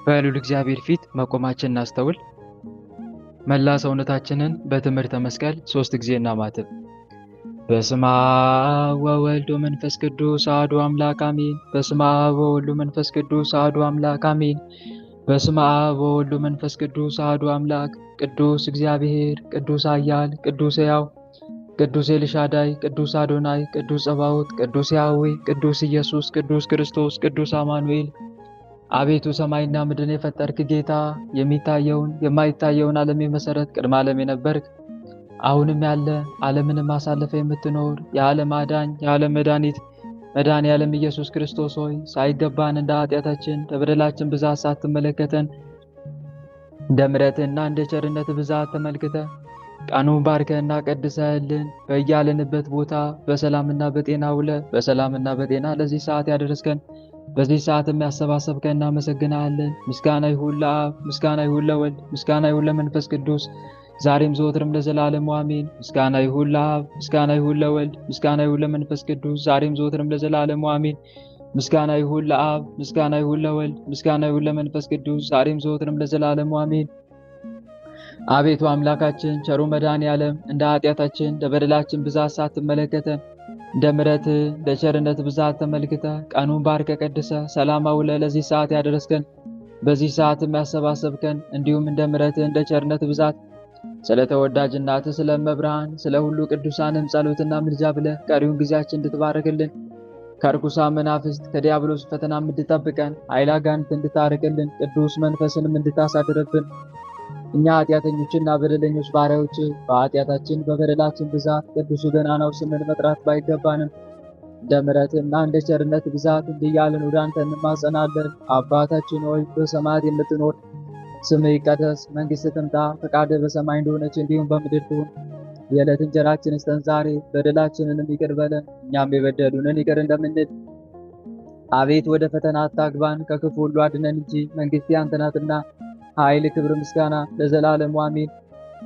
በልዑል እግዚአብሔር ፊት መቆማችንን እናስተውል። መላ ሰውነታችንን በትምህርተ መስቀል 3 ጊዜ እናማትብ። በስመ አብ ወወልድ ወመንፈስ ቅዱስ አሐዱ አምላክ አሜን። በስመ አብ ወወልድ ወመንፈስ ቅዱስ አሐዱ አምላክ አሜን። በስመ አብ ወወልድ ወመንፈስ ቅዱስ አሐዱ አምላክ። ቅዱስ እግዚአብሔር፣ ቅዱስ ኃያል፣ ቅዱስ ሕያው፣ ቅዱስ ኤልሻዳይ፣ ቅዱስ አዶናይ፣ ቅዱስ ጸባዖት፣ ቅዱስ ያህዌ፣ ቅዱስ ኢየሱስ፣ ቅዱስ ክርስቶስ፣ ቅዱስ አማኑኤል። አቤቱ ሰማይና ምድርን የፈጠርክ ጌታ፣ የሚታየውን የማይታየውን ዓለም የመሰረት ቅድመ ዓለም የነበርክ አሁንም ያለ ዓለምንም አሳልፈ የምትኖር የዓለም አዳኝ የዓለም መድኃኒት መድኃኔ ዓለም ኢየሱስ ክርስቶስ ሆይ ሳይገባን እንደ ኃጢአታችን እንደ በደላችን ብዛት ሳትመለከተን እንደ ምሕረትህና እንደ ቸርነትህ ብዛት ተመልክተ ቀኑን ባርከህና ቀድሰህልን በያለንበት ቦታ በሰላምና በጤና ውለ በሰላምና በጤና ለዚህ ሰዓት ያደረስከን በዚህ ሰዓት የሚያሰባሰብከን እናመሰግናለን። ምስጋና ይሁን ለአብ፣ ምስጋና ይሁን ለወልድ፣ ምስጋና ይሁን ለመንፈስ ቅዱስ ዛሬም ዘወትርም ለዘላለሙ አሜን። ምስጋና ይሁን ለአብ፣ ምስጋና ይሁን ለወልድ፣ ምስጋና ይሁን ለመንፈስ ቅዱስ ዛሬም ዘወትርም ለዘላለሙ አሜን። ምስጋና ይሁን ለአብ፣ ምስጋና ይሁን ለወልድ፣ ምስጋና ይሁን ለመንፈስ ቅዱስ ዛሬም ዘወትርም ለዘላለሙ አሜን። አቤቱ አምላካችን ቸሩ መድኃኔዓለም እንደ ኃጢአታችን እንደ በደላችን ብዛት ሳትመለከተን እንደ ምሕረትህ እንደ ቸርነትህ ብዛት ተመልክተ ቀኑን ባርከ ቀድሰ ሰላም አውለህ ለዚህ ሰዓት ያደረስከን በዚህ ሰዓት የሚያሰባሰብከን እንዲሁም እንደ ምሕረትህ እንደ ቸርነትህ ብዛት ስለ ተወዳጅ እናትህ ስለ እመብርሃን ስለ ሁሉ ቅዱሳንም ጸሎትና ምልጃ ብለህ ቀሪውን ጊዜያችን እንድትባርክልን ከርኩሳን መናፍስት ከዲያብሎስ ፈተና እንድትጠብቀን ኃይለ አጋንንት እንድታርቅልን ቅዱስ መንፈስንም እንድታሳድርብን እኛ ኃጢአተኞችና በደለኞች ባሪያዎች በኃጢአታችን በበደላችን ብዛት ቅዱሱ ገናናው ስምን መጥራት ባይገባንም እንደ ምሕረትህና እንደ ቸርነት ብዛት እንዲያልን ወደ አንተ እንማጸናለን። አባታችን ሆይ በሰማያት የምትኖር ስምህ ይቀደስ፣ መንግሥትህ ትምጣ፣ ፈቃድህ በሰማይ እንደሆነች እንዲሁም በምድር ትሁን። የዕለት እንጀራችንን ስጠን ዛሬ፣ በደላችንንም ይቅር በለን እኛም የበደሉንን ይቅር እንደምንል። አቤት ወደ ፈተና አታግባን ከክፉ ሁሉ አድነን እንጂ መንግሥት ያንተ ናትና ኃይል፣ ክብር፣ ምስጋና ለዘላለሙ አሜን።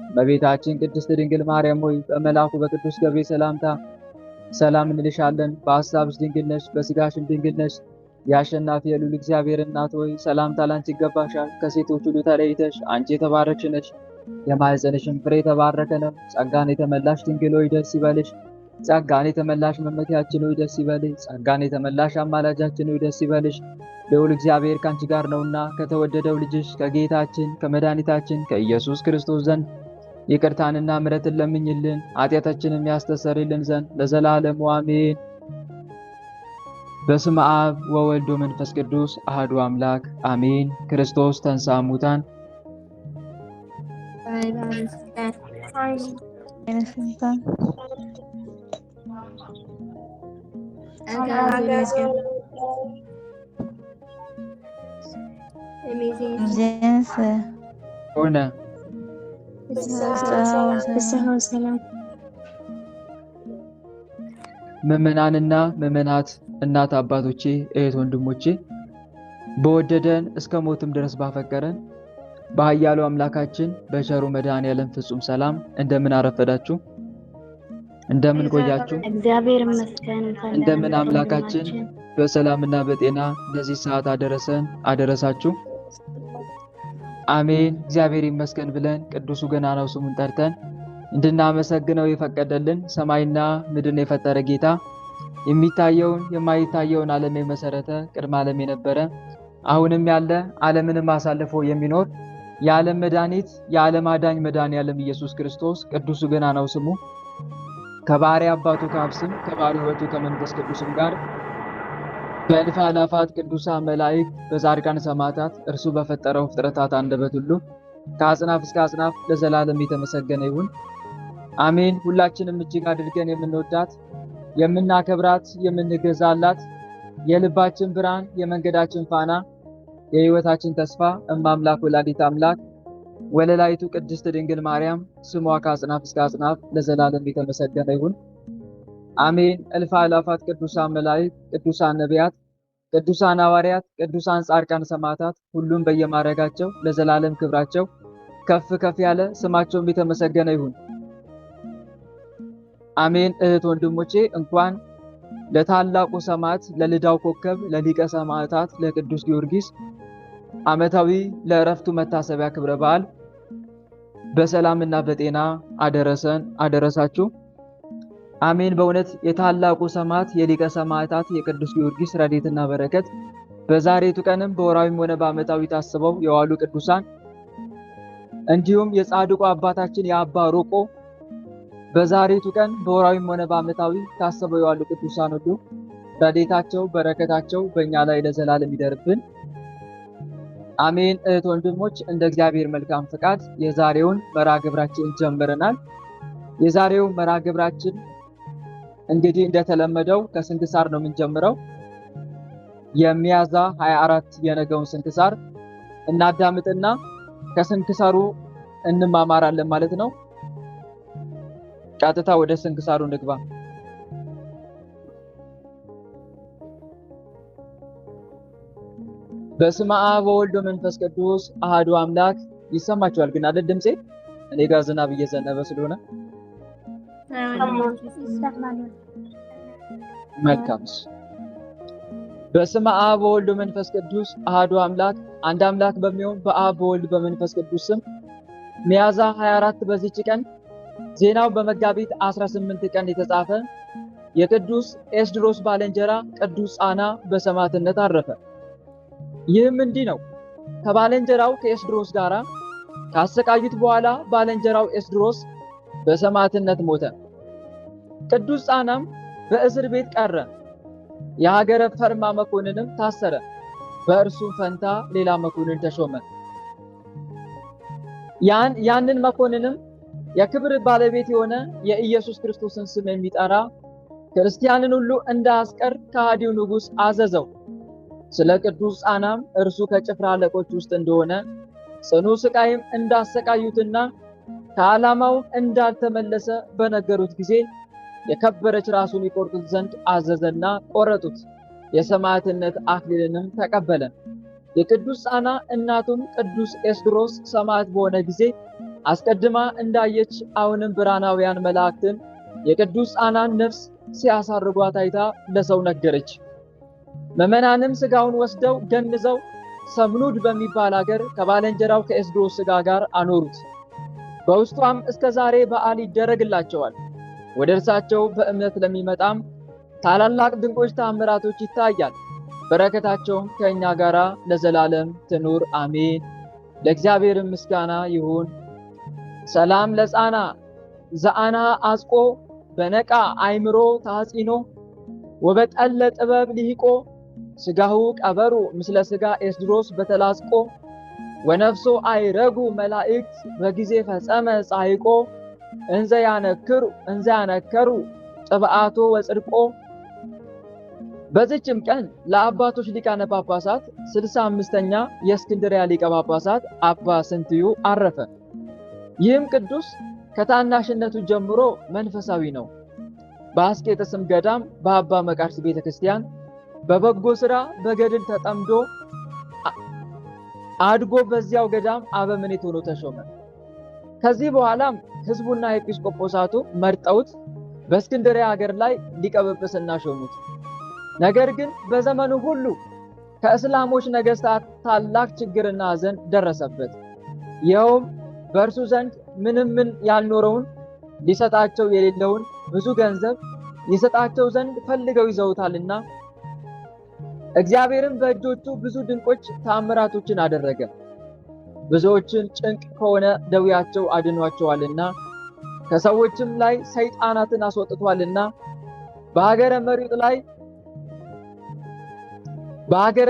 እመቤታችን ቅድስት ድንግል ማርያም ሆይ በመልአኩ በቅዱስ ገብርኤል ሰላምታ ሰላም እንልሻለን። በሐሳብሽ ድንግል ነሽ፣ በሥጋሽም ድንግል ነሽ። የአሸናፊ የልዑል እግዚአብሔር እናት ሆይ ሰላምታ ላንቺ ይገባሻል። ከሴቶች ሁሉ ተለይተሽ አንቺ የተባረክሽ ነሽ፣ የማኅፀንሽም ፍሬ የተባረከ ነው። ጸጋን የተመላሽ ድንግል ሆይ ደስ ይበልሽ። ጸጋን የተመላሽ መመኪያችን ሆይ ደስ ይበልሽ። ጸጋን የተመላሽ አማላጃችን ሆይ ደስ ይበልሽ። ልዑል እግዚአብሔር ካንቺ ጋር ነውና ከተወደደው ልጅሽ ከጌታችን ከመድኃኒታችን ከኢየሱስ ክርስቶስ ዘንድ ይቅርታንና ምሕረትን ለምኝልን ኃጢአታችንን ያስተሰርይልን ዘንድ ለዘላለሙ አሜን። በስመ አብ ወወልድ ወመንፈስ ቅዱስ አሐዱ አምላክ አሜን። ክርስቶስ ተንሥአ እሙታን ሆነ። ምዕመናንና ምዕመናት እናት አባቶቼ እህት ወንድሞቼ በወደደን እስከ ሞትም ድረስ ባፈቀረን በኃያሉ አምላካችን በቸሩ መድኃኔዓለም ፍጹም ሰላም እንደምን አረፈዳችሁ? እንደምን ቆያችሁ? እግዚአብሔር ይመስገን። እንደምን አምላካችን በሰላምና በጤና ለዚህ ሰዓት አደረሰን አደረሳችሁ? አሜን። እግዚአብሔር ይመስገን ብለን ቅዱሱ ገናናው ስሙን ጠርተን እንድናመሰግነው የፈቀደልን ሰማይና ምድርን የፈጠረ ጌታ የሚታየውን የማይታየውን ዓለም የመሰረተ ቅድመ ዓለም የነበረ አሁንም ያለ ዓለምንም አሳልፎ የሚኖር የዓለም መድኃኒት የዓለም አዳኝ መድኃኔዓለም ኢየሱስ ክርስቶስ ቅዱሱ ገናናው ስሙ ከባሕርይ አባቱ ከአብ ስም ከባሕርይ ሕይወቱ ከመንፈስ ቅዱስም ጋር በእልፍ አእላፋት ቅዱሳን መላእክት በጻድቃን ሰማዕታት እርሱ በፈጠረው ፍጥረታት አንደበት ሁሉ ከአጽናፍ እስከ አጽናፍ ለዘላለም የተመሰገነ ይሁን አሜን። ሁላችንም እጅግ አድርገን የምንወዳት የምናከብራት የምንገዛላት የልባችን ብርሃን የመንገዳችን ፋና የሕይወታችን ተስፋ እማምላክ ወላዲተ አምላክ ወለላይቱ ቅድስት ድንግል ማርያም ስሟ ከአጽናፍ እስከ አጽናፍ ለዘላለም የተመሰገነ ይሁን አሜን። እልፍ አእላፋት ቅዱሳን መላእክት ቅዱሳን ነቢያት ቅዱሳን ሐዋርያት ቅዱሳን ጻድቃን ሰማዕታት ሁሉም በየማዕረጋቸው ለዘላለም ክብራቸው ከፍ ከፍ ያለ ስማቸውም የተመሰገነ ይሁን አሜን። እህት ወንድሞቼ እንኳን ለታላቁ ሰማዕት ለልዳው ኮከብ ለሊቀ ሰማዕታት ለቅዱስ ጊዮርጊስ ዓመታዊ ለዕረፍቱ መታሰቢያ ክብረ በዓል በሰላምና በጤና አደረሰን አደረሳችሁ። አሜን። በእውነት የታላቁ ሰማዕት የሊቀ ሰማዕታት የቅዱስ ጊዮርጊስ ረድኤትና በረከት በዛሬቱ ቀንም በወራዊም ሆነ በዓመታዊ ታስበው የዋሉ ቅዱሳን እንዲሁም የጻድቁ አባታችን የአባ ሮቆ በዛሬቱ ቀን በወራዊም ሆነ በዓመታዊ ታስበው የዋሉ ቅዱሳን ሁሉ ረድኤታቸው በረከታቸው በእኛ ላይ ለዘላለም ይደርብን። አሜን። እህት ወንድሞች፣ እንደ እግዚአብሔር መልካም ፈቃድ የዛሬውን መርሐ ግብራችንን ጀምረናል። የዛሬው መርሐ ግብራችን እንግዲህ እንደተለመደው ከስንክሳር ነው የምንጀምረው። የሚያዝያ 24 የነገውን ስንክሳር እናዳምጥና ከስንክሳሩ እንማማራለን ማለት ነው። ቀጥታ ወደ ስንክሳሩ እንግባ። በስመ አብ ወወልድ ወመንፈስ ቅዱስ አሐዱ አምላክ። ይሰማችኋል ግን አይደል? ድምጼ እኔ ጋር ዝናብ እየዘነበ ስለሆነ መልካም። በስመ አብ ወወልድ ወመንፈስ ቅዱስ አሐዱ አምላክ አንድ አምላክ በሚሆን በአብ በወልድ በመንፈስ ቅዱስ ስም ሚያዝያ 24 በዚህች ቀን ዜናው በመጋቢት 18 ቀን የተጻፈ የቅዱስ ኤስድሮስ ባልንጀራ ቅዱስ ጻና በሰማዕትነት አረፈ። ይህም እንዲህ ነው። ከባልንጀራው ከኤስድሮስ ጋር ካሰቃዩት በኋላ ባልንጀራው ኤስድሮስ በሰማዕትነት ሞተ። ቅዱስ ጻናም በእስር ቤት ቀረ። የሀገረ ፈርማ መኮንንም ታሰረ። በእርሱ ፈንታ ሌላ መኮንን ተሾመ። ያንን መኮንንም የክብር ባለቤት የሆነ የኢየሱስ ክርስቶስን ስም የሚጠራ ክርስቲያንን ሁሉ እንዳያስቀር ከሃዲው ንጉሥ አዘዘው። ስለ ቅዱስ ጻናም እርሱ ከጭፍራ አለቆች ውስጥ እንደሆነ ጽኑ ስቃይም እንዳሰቃዩትና ከዓላማው እንዳልተመለሰ በነገሩት ጊዜ የከበረች ራሱን ይቆርጡት ዘንድ አዘዘና ቆረጡት። የሰማዕትነት አክሊልንም ተቀበለ። የቅዱስ ጻና እናቱም ቅዱስ ኤስድሮስ ሰማዕት በሆነ ጊዜ አስቀድማ እንዳየች አሁንም ብርሃናውያን መላእክትን የቅዱስ ጻናን ነፍስ ሲያሳርጓት አይታ ለሰው ነገረች። ምዕመናንም ስጋውን ወስደው ገንዘው ሰምኑድ በሚባል ሀገር ከባልንጀራው ከኤስድሮስ ስጋ ጋር አኖሩት። በውስጧም እስከ ዛሬ በዓል ይደረግላቸዋል። ወደ እርሳቸው በእምነት ለሚመጣም ታላላቅ ድንቆች ተአምራቶች ይታያል። በረከታቸውም ከእኛ ጋር ለዘላለም ትኑር አሜን። ለእግዚአብሔር ምስጋና ይሁን። ሰላም ለጻና ዘአና አጽቆ በነቃ አይምሮ ታጽኖ ወበጠለ ጥበብ ሊሂቆ ስጋሁ ቀበሩ ምስለ ስጋ ኤስድሮስ በተላጽቆ ወነፍሶ አይረጉ መላእክት በጊዜ ፈጸመ ጻይቆ እንዘ ያነከሩ ጥብአቶ ወጽድቆ። በዚህችም ቀን ለአባቶች ሊቃነ ጳጳሳት 65ኛ የእስክንድርያ ሊቀ ጳጳሳት አባ ስንትዩ አረፈ። ይህም ቅዱስ ከታናሽነቱ ጀምሮ መንፈሳዊ ነው። በአስቄጥስም ገዳም በአባ መቃርስ ቤተክርስቲያን በበጎ ሥራ በገድል ተጠምዶ አድጎ በዚያው ገዳም አበምኔት ሆኖ ተሾመ። ከዚህ በኋላም ሕዝቡና ኤጲስቆጶሳቱ መርጠውት በእስክንድርያ ሀገር ላይ ሊቀ ጵጵስና ሾሙት። ነገር ግን በዘመኑ ሁሉ ከእስላሞች ነገሥታት ታላቅ ችግርና ሐዘን ደረሰበት። ይኸውም በእርሱ ዘንድ ምንም ያልኖረውን ሊሰጣቸው የሌለውን ብዙ ገንዘብ ይሰጣቸው ዘንድ ፈልገው ይዘውታልና እግዚአብሔርም በእጆቹ ብዙ ድንቆች ተአምራቶችን አደረገ። ብዙዎችን ጭንቅ ከሆነ ደዌያቸው አድኗቸዋልና ከሰዎችም ላይ ሰይጣናትን አስወጥቷልና በሀገረ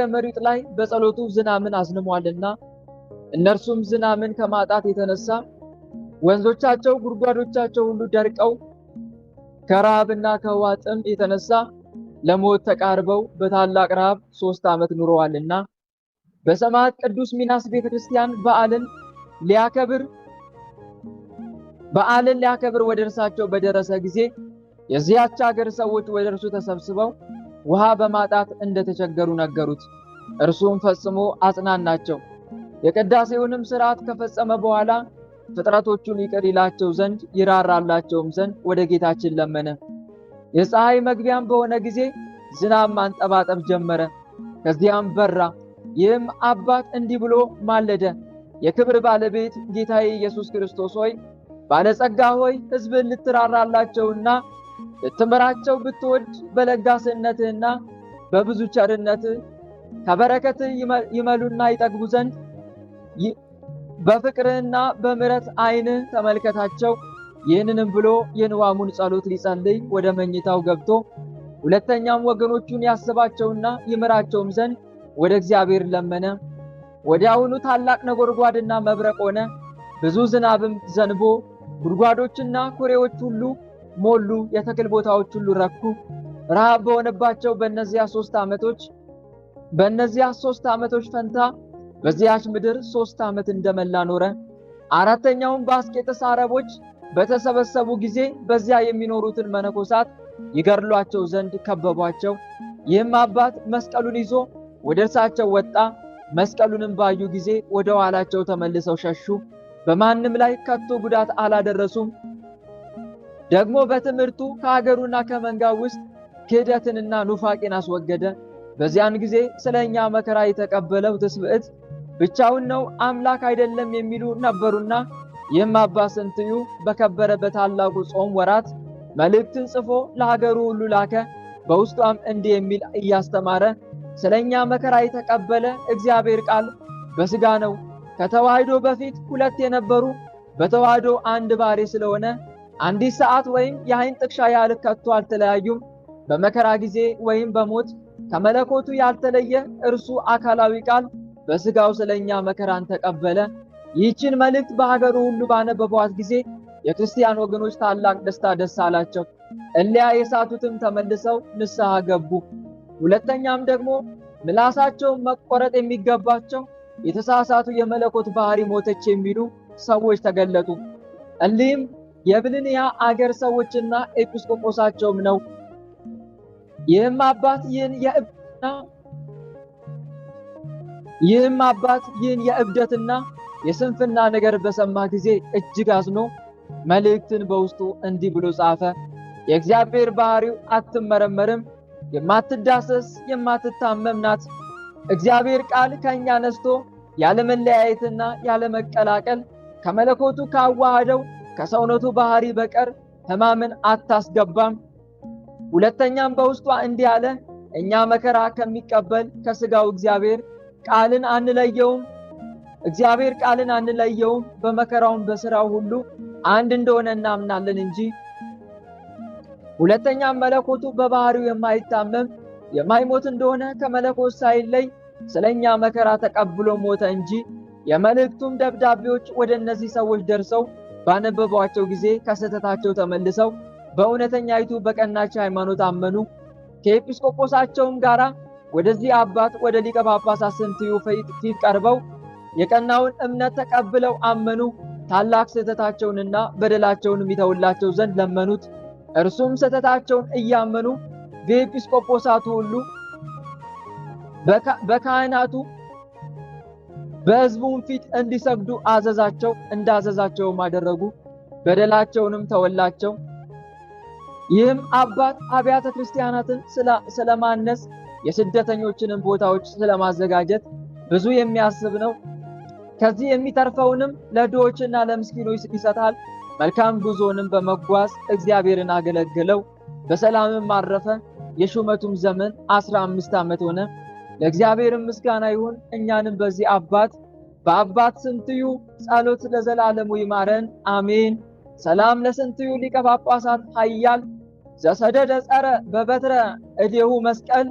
መሪጥ ላይ በጸሎቱ ዝናምን አዝንሟልና እነርሱም ዝናምን ከማጣት የተነሳ ወንዞቻቸው ጉድጓዶቻቸው ሁሉ ደርቀው ከረሃብና ከውሃ ጥም የተነሳ ለሞት ተቃርበው በታላቅ ረሃብ 3 ዓመት ኑረዋልና በሰማዕት ቅዱስ ሚናስ ቤተክርስቲያን በዓልን ሊያከብር ወደ እርሳቸው በደረሰ ጊዜ የዚያች ሀገር ሰዎች ወደ እርሱ ተሰብስበው ውሃ በማጣት እንደተቸገሩ ነገሩት። እርሱም ፈጽሞ አጽናናቸው። የቅዳሴውንም ሥርዓት ከፈጸመ በኋላ ፍጥረቶቹን ይቅር ይላቸው ዘንድ ይራራላቸውም ዘንድ ወደ ጌታችን ለመነ። የፀሐይ መግቢያም በሆነ ጊዜ ዝናብ ማንጠባጠብ ጀመረ። ከዚያም በራ። ይህም አባት እንዲህ ብሎ ማለደ። የክብር ባለቤት ጌታዬ ኢየሱስ ክርስቶስ ሆይ፣ ባለጸጋ ሆይ፣ ሕዝብን ልትራራላቸውና ልትምራቸው ብትወድ በለጋስነትህና በብዙ ቸርነትህ ከበረከትህ ይመሉና ይጠግቡ ዘንድ በፍቅርህና በምሕረት ዓይንህ ተመልከታቸው። ይህንንም ብሎ የንዋሙን ጸሎት ሊጸልይ ወደ መኝታው ገብቶ ሁለተኛም ወገኖቹን ያስባቸውና ይምራቸውም ዘንድ ወደ እግዚአብሔር ለመነ። ወዲያውኑ ታላቅ ነጎድጓድና መብረቅ ሆነ። ብዙ ዝናብም ዘንቦ ጉድጓዶችና ኩሬዎች ሁሉ ሞሉ። የተክል ቦታዎች ሁሉ ረኩ። ረሃብ በሆነባቸው በእነዚያ 3 ዓመቶች ፈንታ በዚያች ምድር 3 ዓመት እንደመላ ኖረ። አራተኛውም በአስቄጥስ አረቦች በተሰበሰቡ ጊዜ በዚያ የሚኖሩትን መነኮሳት ይገድሏቸው ዘንድ ከበቧቸው። ይህም አባት መስቀሉን ይዞ ወደ እርሳቸው ወጣ። መስቀሉንም ባዩ ጊዜ ወደ ኋላቸው ተመልሰው ሸሹ። በማንም ላይ ከቶ ጉዳት አላደረሱም። ደግሞ በትምህርቱ ከሀገሩና ከመንጋው ውስጥ ክህደትንና ኑፋቄን አስወገደ። በዚያን ጊዜ ስለኛ መከራ የተቀበለው ትስብእት ብቻውን ነው፣ አምላክ አይደለም የሚሉ ነበሩና ይህም አባ ስንትዩ በከበረ በታላቁ ጾም ወራት መልእክትን ጽፎ ለሀገሩ ሁሉ ላከ። በውስጧም እንዲህ የሚል እያስተማረ ስለኛ መከራ የተቀበለ እግዚአብሔር ቃል በሥጋ ነው። ከተዋህዶ በፊት 2 የነበሩ በተዋህዶ አንድ ባሕርይ ስለሆነ አንዲት ሰዓት ወይም የዓይን ጥቅሻ ያህል ከቶ አልተለያዩም። በመከራ ጊዜ ወይም በሞት ከመለኮቱ ያልተለየ እርሱ አካላዊ ቃል በሥጋው ስለኛ መከራን ተቀበለ። ይህችን መልእክት በሀገሩ ሁሉ ባነበቧት ጊዜ የክርስቲያን ወገኖች ታላቅ ደስታ ደስ አላቸው። እሊያ የሳቱትም ተመልሰው ንስሐ ገቡ። ሁለተኛም ደግሞ ምላሳቸው መቆረጥ የሚገባቸው የተሳሳቱ የመለኮት ባሕርይ ሞተች የሚሉ ሰዎች ተገለጡ። እሊህም የብልንያ አገር ሰዎችና ኤጲስቆጶሳቸውም ነው። ይህም አባት ይህን የእብደትና የስንፍና ነገር በሰማ ጊዜ እጅግ አዝኖ መልእክትን በውስጡ እንዲህ ብሎ ጻፈ። የእግዚአብሔር ባሕርዩ አትመረመርም፣ የማትዳሰስ የማትታመም ናት። እግዚአብሔር ቃል ከእኛ ነስቶ ያለመለያየትና ያለመቀላቀል ከመለኮቱ ካዋሃደው ከሰውነቱ ባሕርይ በቀር ሕማምን አታስገባም። ሁለተኛም በውስጧ እንዲህ አለ፣ እኛ መከራ ከሚቀበል ከሥጋው እግዚአብሔር ቃልን አንለየውም፣ በመከራውም በሥራው ሁሉ አንድ እንደሆነ እናምናለን እንጂ። ሁለተኛም መለኮቱ በባሕርዩ የማይታመም የማይሞት እንደሆነ ከመለኮት ሳይለይ ስለኛ መከራ ተቀብሎ ሞተ እንጂ። የመልእክቱም ደብዳቤዎች ወደ እነዚህ ሰዎች ደርሰው ባነበቧቸው ጊዜ ከስህተታቸው ተመልሰው በእውነተኛይቱ በቀናች ሃይማኖት አመኑ። ከኤጲስቆጶሳቸውም ጋር ወደዚህ አባት ወደ ሊቀ ጳጳሳት ስንትዩ ፊት ቀርበው የቀናውን እምነት ተቀብለው አመኑ። ታላቅ ስህተታቸውንና በደላቸውን ይተውላቸው ዘንድ ለመኑት። እርሱም ስህተታቸውን እያመኑ በኤጲስቆጶሳቱ ሁሉ በካህናቱ በሕዝቡም ፊት እንዲሰግዱ አዘዛቸው። እንዳዘዛቸውም አደረጉ። በደላቸውንም ተወላቸው። ይህም አባት አብያተ ክርስቲያናትን ስለማነጽ የስደተኞችንም ቦታዎች ስለማዘጋጀት ብዙ የሚያስብ ነው። ከዚህ የሚተርፈውንም ለድሆችና ለምስኪኖች ይሰጣል። መልካም ጉዞንም በመጓዝ እግዚአብሔርን አገለገለው። በሰላምም አረፈ። የሹመቱም ዘመን 15 ዓመት ሆነ። ለእግዚአብሔርም ምስጋና ይሁን። እኛንም በዚህ አባት በአባት ስንትዩ ጸሎት ለዘላለሙ ይማረን፣ አሜን። ሰላም ለስንትዩ ሊቀ ጳጳሳት ኃያል ዘሰደደ ጸረ በበትረ እዴሁ መስቀል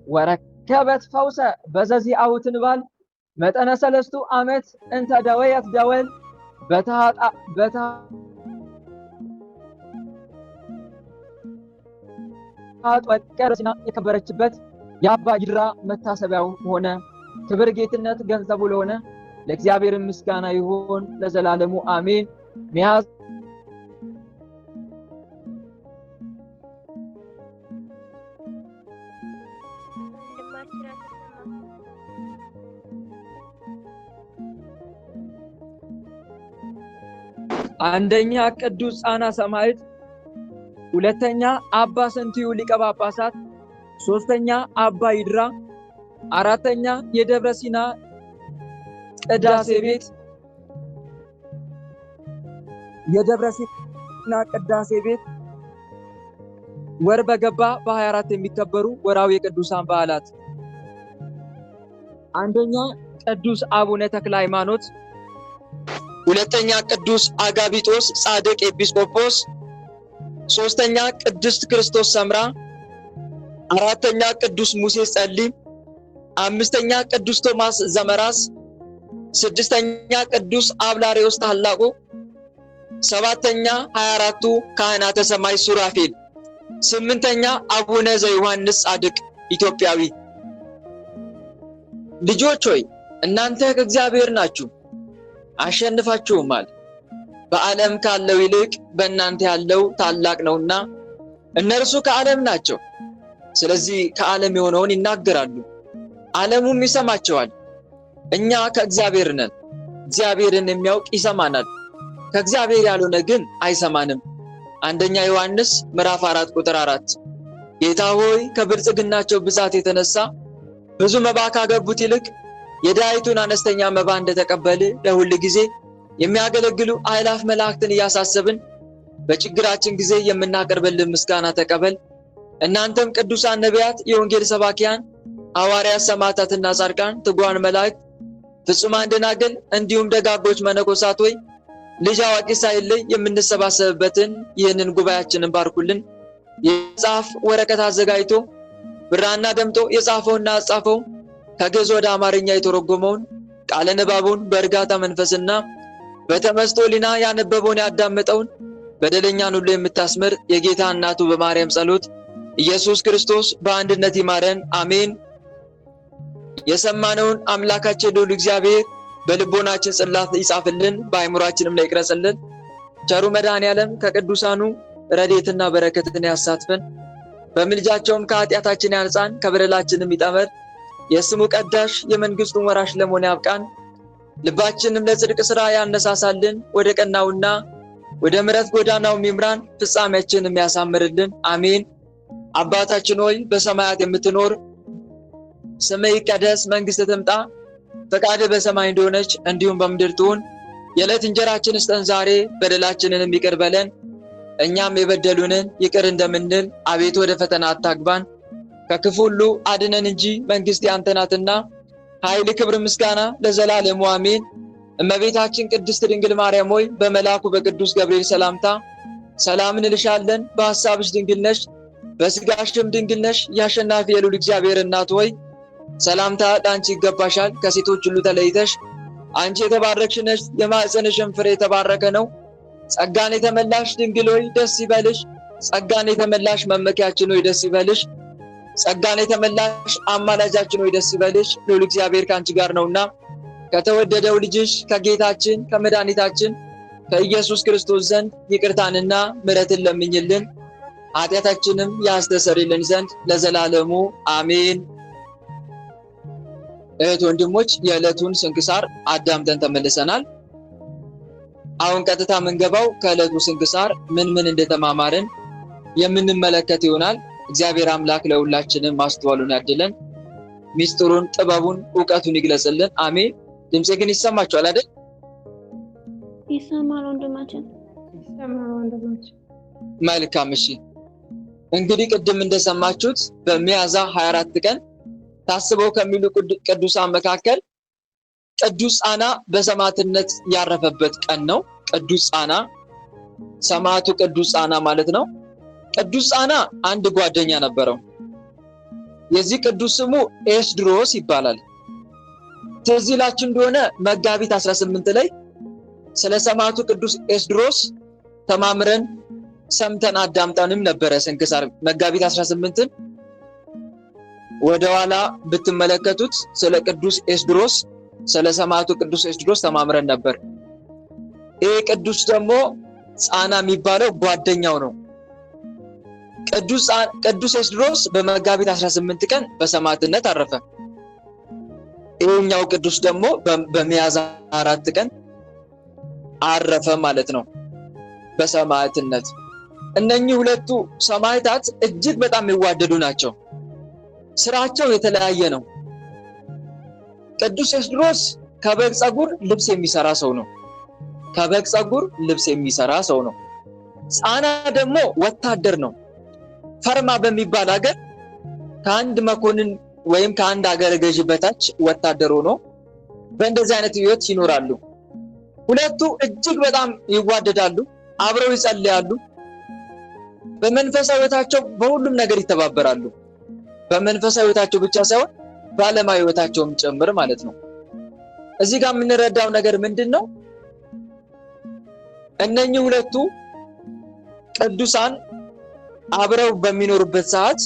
ወረከበት ፈውሰ በዘዚአሁ ትንባል መጠነ 3 ዓመት እንተ ደወየት ደወል በታጠቀረችና የከበረችበት የአባ ይድራ መታሰቢያው ሆነ። ክብር ጌትነት ገንዘቡ ለሆነ ለእግዚአብሔር ምስጋና ይሁን ለዘላለሙ አሜን። አንደኛ ቅዱስ ጻና ሰማዕት፣ ሁለተኛ አባ ስንትዩ ሊቀ ጳጳሳት፣ ሶስተኛ አባ ይድራ፣ አራተኛ የደብረ ሲና ቅዳሴ ቤት የደብረ ሲና ቅዳሴ ቤት ወር በገባ በ24 የሚከበሩ ወራዊ የቅዱሳን በዓላት። አንደኛ ቅዱስ አቡነ ተክለ ሃይማኖት፣ ሁለተኛ ቅዱስ አጋቢጦስ ጻድቅ ኤጲስቆጶስ፣ ሶስተኛ ቅድስት ክርስቶስ ሰምራ፣ አራተኛ ቅዱስ ሙሴ ጸሊም፣ አምስተኛ ቅዱስ ቶማስ ዘመራስ፣ ስድስተኛ ቅዱስ አብላሪዎስ ታላቁ፣ ሰባተኛ 24ቱ ካህናተ ሰማይ ሱራፌል፣ ስምንተኛ አቡነ ዘዮሐንስ ጻድቅ ኢትዮጵያዊ። ልጆች ሆይ እናንተ ከእግዚአብሔር ናችሁ አሸንፋችሁማል። በዓለም ካለው ይልቅ በእናንተ ያለው ታላቅ ነውና እነርሱ ከዓለም ናቸው። ስለዚህ ከዓለም የሆነውን ይናገራሉ፣ ዓለሙም ይሰማቸዋል። እኛ ከእግዚአብሔር ነን፣ እግዚአብሔርን የሚያውቅ ይሰማናል፣ ከእግዚአብሔር ያልሆነ ግን አይሰማንም። አንደኛ ዮሐንስ ምዕራፍ 4 ቁጥር 4። ጌታ ሆይ ከብልጽግናቸው ብዛት የተነሳ ብዙ መባ ካገቡት ይልቅ የድሃይቱን አነስተኛ መባ እንደተቀበል ለሁል ጊዜ የሚያገለግሉ አእላፍ መላእክትን እያሳሰብን በችግራችን ጊዜ የምናቀርብልን ምስጋና ተቀበል። እናንተም ቅዱሳን ነቢያት፣ የወንጌል ሰባኪያን ሐዋርያት፣ ሰማዕታትና ጻድቃን፣ ትጉሃን መላእክት፣ ፍጹማን ደናግል እንዲሁም ደጋጎች መነኮሳት ሆይ ልጅ አዋቂ ሳይለይ የምንሰባሰብበትን ይህንን ጉባኤያችንን ባርኩልን። የመጽሐፍ ወረቀት አዘጋጅቶ ብራና ደምጦ የጻፈውና ያጻፈው ከግዕዝ ወደ አማርኛ የተረጎመውን ቃለ ንባቡን በእርጋታ መንፈስና በተመስጦ ሊና ያነበበውን ያዳመጠውን በደለኛን ሁሉ የምታስምር የጌታ እናቱ በማርያም ጸሎት ኢየሱስ ክርስቶስ በአንድነት ይማረን፣ አሜን። የሰማነውን አምላካችን ልዑል እግዚአብሔር በልቦናችን ጽላት ይጻፍልን፣ በአእምሯችንም ላይ ይቅረጽልን። ቸሩ መድኃኔዓለም ከቅዱሳኑ ረድኤትና በረከትን ያሳትፈን፣ በምልጃቸውም ከኃጢአታችን ያንጻን፣ ከበደላችንም ይጠበል። የስሙ ቀዳሽ የመንግስቱን ወራሽ ለመሆን ያብቃን። ልባችንም ለጽድቅ ሥራ ያነሳሳልን፣ ወደ ቀናውና ወደ ምሕረት ጎዳናው ይምራን፣ ፍጻሜያችንም ያሳምርልን፣ አሜን። አባታችን ሆይ በሰማያት የምትኖር ስምህ ይቀደስ፣ መንግሥትህ ትምጣ፣ ፈቃድህ በሰማይ እንደሆነች እንዲሁም በምድር ትሁን። የዕለት እንጀራችንን ስጠን ዛሬ፣ በደላችንንም ይቅር በለን እኛም የበደሉንን ይቅር እንደምንል፣ አቤቱ ወደ ፈተና አታግባን ከክፉ ሁሉ አድነን እንጂ መንግሥት ያንተ ናትና ኃይል፣ ክብር፣ ምስጋና ለዘላለሙ አሜን። እመቤታችን ቅድስት ድንግል ማርያም ሆይ በመልአኩ በቅዱስ ገብርኤል ሰላምታ ሰላም እንልሻለን። በሐሳብሽ ድንግል ነሽ፣ በሥጋሽም ድንግል ነሽ። የአሸናፊ የልዑል እግዚአብሔር እናት ሆይ ሰላምታ ለአንቺ ይገባሻል። ከሴቶች ሁሉ ተለይተሽ አንቺ የተባረክሽ ነሽ፣ የማኅፀንሽም ፍሬ የተባረከ ነው። ጸጋን የተመላሽ ድንግል ሆይ ደስ ይበልሽ። ጸጋን የተመላሽ መመኪያችን ሆይ ደስ ይበልሽ። ጸጋን የተመላሽ አማላጃችን ሆይ ደስ ይበልሽ። ልዑል እግዚአብሔር ከአንቺ ጋር ነውና ከተወደደው ልጅሽ ከጌታችን ከመድኃኒታችን ከኢየሱስ ክርስቶስ ዘንድ ይቅርታንና ምሕረትን ለምኝልን ኃጢአታችንም ያስተሰርይልን ዘንድ ለዘላለሙ አሜን። እህት ወንድሞች፣ የዕለቱን ስንክሳር አዳምጠን ተመልሰናል። አሁን ቀጥታ የምንገባው ከዕለቱ ስንክሳር ምን ምን እንደተማማርን የምንመለከት ይሆናል። እግዚአብሔር አምላክ ለሁላችንም ማስተዋሉን ያድለን፣ ሚስጥሩን፣ ጥበቡን፣ ዕውቀቱን ይግለጽልን። አሜን። ድምጼ ግን ይሰማችኋል አይደል? ይሰማል ወንድማችን፣ ይሰማል ወንድማችን። መልካም። እሺ እንግዲህ ቅድም እንደሰማችሁት በሚያዝያ 24 ቀን ታስበው ከሚሉ ቅዱሳን መካከል ቅዱስ ጻና በሰማዕትነት ያረፈበት ቀን ነው። ቅዱስ ጻና ሰማዕቱ ቅዱስ ጻና ማለት ነው። ቅዱስ ጻና አንድ ጓደኛ ነበረው። የዚህ ቅዱስ ስሙ ኤስድሮስ ይባላል። ትዝ ይላችሁ እንደሆነ መጋቢት 18 ላይ ስለ ሰማዕቱ ቅዱስ ኤስድሮስ ተማምረን ሰምተን አዳምጠንም ነበረ። ስንክሳር መጋቢት 18ን ወደ ኋላ ብትመለከቱት ስለ ቅዱስ ኤስድሮስ ስለ ሰማዕቱ ቅዱስ ኤስድሮስ ተማምረን ነበር። ይሄ ቅዱስ ደግሞ ጻና የሚባለው ጓደኛው ነው። ቅዱስ ኤስድሮስ በመጋቢት 18 ቀን በሰማዕትነት አረፈ። ይሄኛው ቅዱስ ደግሞ በሚያዝያ 4 ቀን አረፈ ማለት ነው በሰማዕትነት። እነኚህ ሁለቱ ሰማዕታት እጅግ በጣም የሚዋደዱ ናቸው። ስራቸው የተለያየ ነው። ቅዱስ ኤስድሮስ ከበግ ፀጉር ልብስ የሚሰራ ሰው ነው። ከበግ ፀጉር ልብስ የሚሰራ ሰው ነው። ጻና ደግሞ ወታደር ነው። ፈርማ በሚባል ሀገር ከአንድ መኮንን ወይም ከአንድ ሀገረ ገዢ በታች ወታደር ሆኖ በእንደዚህ አይነት ህይወት ይኖራሉ። ሁለቱ እጅግ በጣም ይዋደዳሉ፣ አብረው ይጸልያሉ። በመንፈሳዊ ህይወታቸው በሁሉም ነገር ይተባበራሉ። በመንፈሳዊ ህይወታቸው ብቻ ሳይሆን በዓለማዊ ህይወታቸውም ጭምር ማለት ነው። እዚህ ጋር የምንረዳው ነገር ምንድነው? እነኚህ ሁለቱ ቅዱሳን አብረው በሚኖሩበት ሰዓት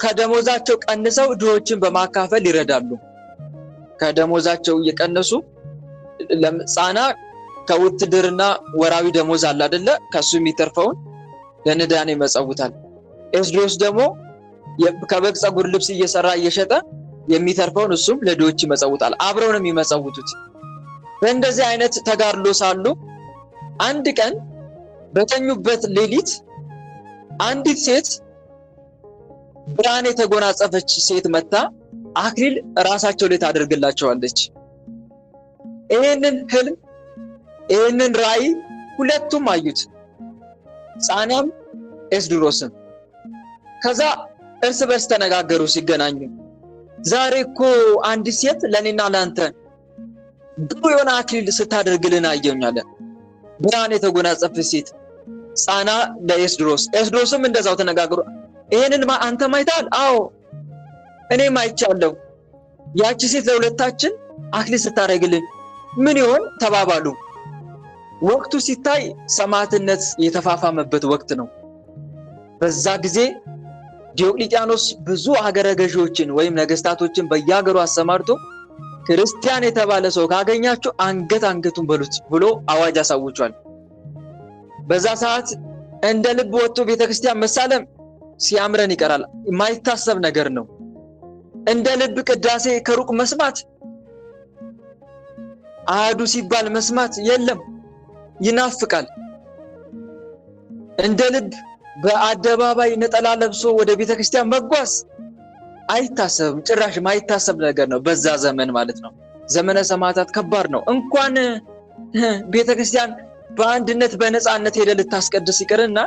ከደሞዛቸው ቀንሰው ድሆችን በማካፈል ይረዳሉ። ከደሞዛቸው እየቀነሱ ጻና ከውትድርና ወራዊ ደሞዝ አለ አይደለ? ከሱ የሚተርፈውን ለነዳያን ይመጸውታል። ኤስድሮስ ደግሞ ከበግ ፀጉር ልብስ እየሰራ እየሸጠ የሚተርፈውን እሱም ለድሆች ይመጸውታል። አብረው ነው የሚመጸውቱት። በእንደዚህ አይነት ተጋድሎ ሳሉ አንድ ቀን በተኙበት ሌሊት አንዲት ሴት ብርሃን የተጎናጸፈች ሴት መጣ አክሊል ራሳቸው ላይ ታደርግላቸዋለች። ይሄንን ህልም ይሄንን ራእይ ሁለቱም አዩት፣ ጻናም ኤስድሮስም። ከዛ እርስ በርስ ተነጋገሩ ሲገናኙ፣ ዛሬ እኮ አንዲት ሴት ለኔና ላንተ ብሩህ የሆነ አክሊል ስታደርግልን አየሁኛለ። ብርሃን የተጎናጸፈች ሴት ጻና ለኤስድሮስ፣ ኤስድሮስም እንደዛው ተነጋገሩ። ይሄንን አንተ ማይታል? አዎ እኔም አይቻለሁ። ያቺ ሴት ለሁለታችን አክሊል ስታደርግልን ምን ይሆን ተባባሉ። ወቅቱ ሲታይ ሰማዕትነት የተፋፋመበት ወቅት ነው። በዛ ጊዜ ዲዮቅልጥያኖስ ብዙ ሀገረ ገዢዎችን ወይም ነገስታቶችን በየሀገሩ አሰማርቶ ክርስቲያን የተባለ ሰው ካገኛችሁ አንገቱን በሉት ብሎ አዋጅ አሳውጇል። በዛ ሰዓት እንደ ልብ ወጥቶ ቤተክርስቲያን መሳለም ሲያምረን ይቀራል። የማይታሰብ ነገር ነው። እንደ ልብ ቅዳሴ ከሩቅ መስማት፣ አሐዱ ሲባል መስማት የለም፣ ይናፍቃል። እንደ ልብ በአደባባይ ነጠላ ለብሶ ወደ ቤተክርስቲያን መጓዝ አይታሰብም። ጭራሽ የማይታሰብ ነገር ነው በዛ ዘመን ማለት ነው። ዘመነ ሰማዕታት ከባድ ነው። እንኳን ቤተክርስቲያን በአንድነት በነፃነት ሄደ ልታስቀድስ ይቅርና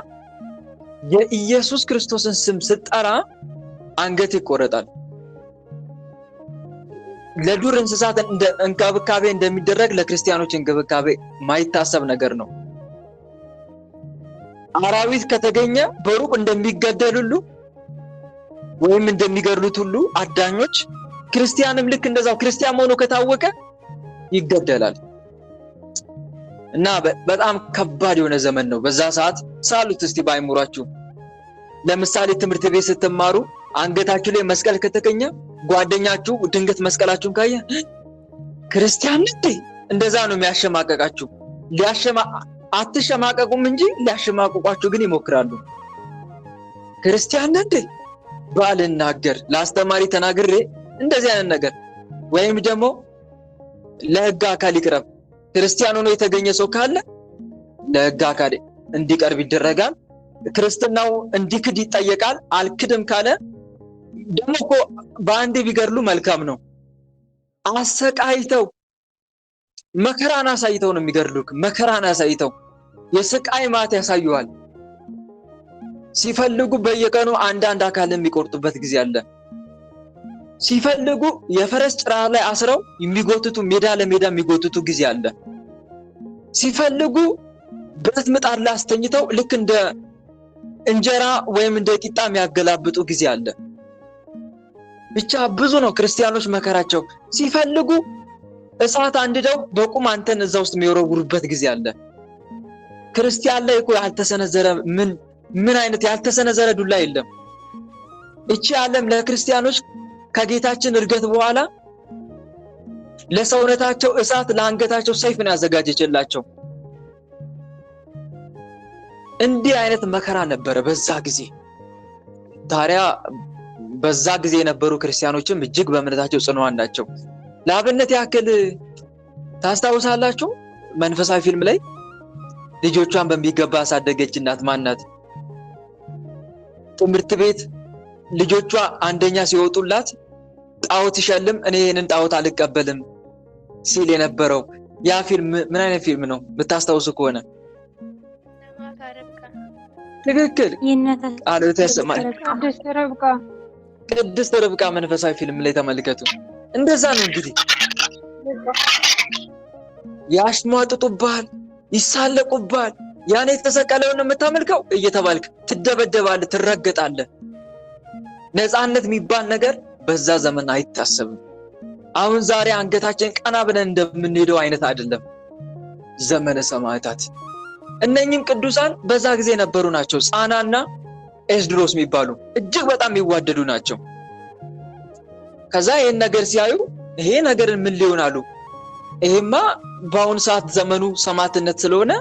የኢየሱስ ክርስቶስን ስም ስትጠራ አንገት ይቆረጣል። ለዱር እንስሳት እንክብካቤ እንደሚደረግ ለክርስቲያኖች እንክብካቤ ማይታሰብ ነገር ነው። አራዊት ከተገኘ በሩቅ እንደሚገደሉሉ ወይም እንደሚገድሉት ሁሉ አዳኞች ክርስቲያንም ልክ እንደዛው ክርስቲያን መሆኑ ከታወቀ ይገደላል። እና በጣም ከባድ የሆነ ዘመን ነው። በዛ ሰዓት ሳሉት እስቲ ባይሙራችሁ። ለምሳሌ ትምህርት ቤት ስትማሩ አንገታችሁ ላይ መስቀል ከተገኘ ጓደኛችሁ ድንገት መስቀላችሁን ካየ ክርስቲያን እንዴ እንደዛ ነው የሚያሸማቀቃችሁ። አትሸማቀቁም እንጂ ሊያሸማቀቋችሁ ግን ይሞክራሉ። ክርስቲያን እንዴ ባልናገር ለአስተማሪ ተናግሬ እንደዚህ አይነት ነገር ወይም ደግሞ ለህግ አካል ይቅረብ። ክርስቲያን ሆኖ የተገኘ ሰው ካለ ለህግ አካል እንዲቀርብ ይደረጋል። ክርስትናው እንዲክድ ይጠየቃል። አልክድም ካለ ደግሞ እኮ በአንዴ ቢገድሉ መልካም ነው። አሰቃይተው መከራን አሳይተው ነው የሚገድሉክ። መከራን አሳይተው የስቃይ ማት ያሳዩዋል። ሲፈልጉ በየቀኑ አንዳንድ አካል የሚቆርጡበት ጊዜ አለ። ሲፈልጉ የፈረስ ጭራ ላይ አስረው የሚጎትቱ ሜዳ ለሜዳ የሚጎትቱ ጊዜ አለ። ሲፈልጉ ብረት ምጣድ ላይ አስተኝተው ልክ እንደ እንጀራ ወይም እንደ ቂጣ የሚያገላብጡ ጊዜ አለ። ብቻ ብዙ ነው ክርስቲያኖች መከራቸው። ሲፈልጉ እሳት አንድደው በቁም አንተን እዛ ውስጥ የሚወረውሩበት ጊዜ አለ። ክርስቲያን ላይ እኮ ያልተሰነዘረ ምን አይነት ያልተሰነዘረ ዱላ የለም። እቺ ዓለም ለክርስቲያኖች ከጌታችን እርገት በኋላ ለሰውነታቸው እሳት ለአንገታቸው ሰይፍ ነው ያዘጋጀችላቸው። እንዲህ አይነት መከራ ነበረ በዛ ጊዜ። ታዲያ በዛ ጊዜ የነበሩ ክርስቲያኖችም እጅግ በእምነታቸው ጽኑዓን ናቸው። ለአብነት ያክል ታስታውሳላችሁ መንፈሳዊ ፊልም ላይ ልጆቿን በሚገባ ያሳደገች እናት ማናት? ትምህርት ቤት ልጆቿ አንደኛ ሲወጡላት ጣዖት ይሸልም እኔ ይሄንን ጣዖት አልቀበልም ሲል የነበረው ያ ፊልም ምን አይነት ፊልም ነው ብታስታውሱ ከሆነ? ትክክል ቃሎት ያሰማል። ቅድስት ርብቃ መንፈሳዊ ፊልም ላይ ተመልከቱ። እንደዛ ነው እንግዲህ ያሽሟጥጡብሃል፣ ይሳለቁብሃል። ያን የተሰቀለውን የምታመልከው እየተባልክ ትደበደባለህ፣ ትረገጣለህ። ነፃነት የሚባል ነገር በዛ ዘመን አይታሰብም። አሁን ዛሬ አንገታችን ቀና ብለን እንደምንሄደው አይነት አይደለም ዘመነ ሰማዕታት። እነኚህም ቅዱሳን በዛ ጊዜ የነበሩ ናቸው። ጻናና ኤስድሮስ የሚባሉ እጅግ በጣም የሚዋደዱ ናቸው። ከዛ ይህን ነገር ሲያዩ ይሄ ነገርን ምን ሊሆን አሉ፣ ይሄማ በአሁኑ ሰዓት ዘመኑ ሰማዕትነት ስለሆነ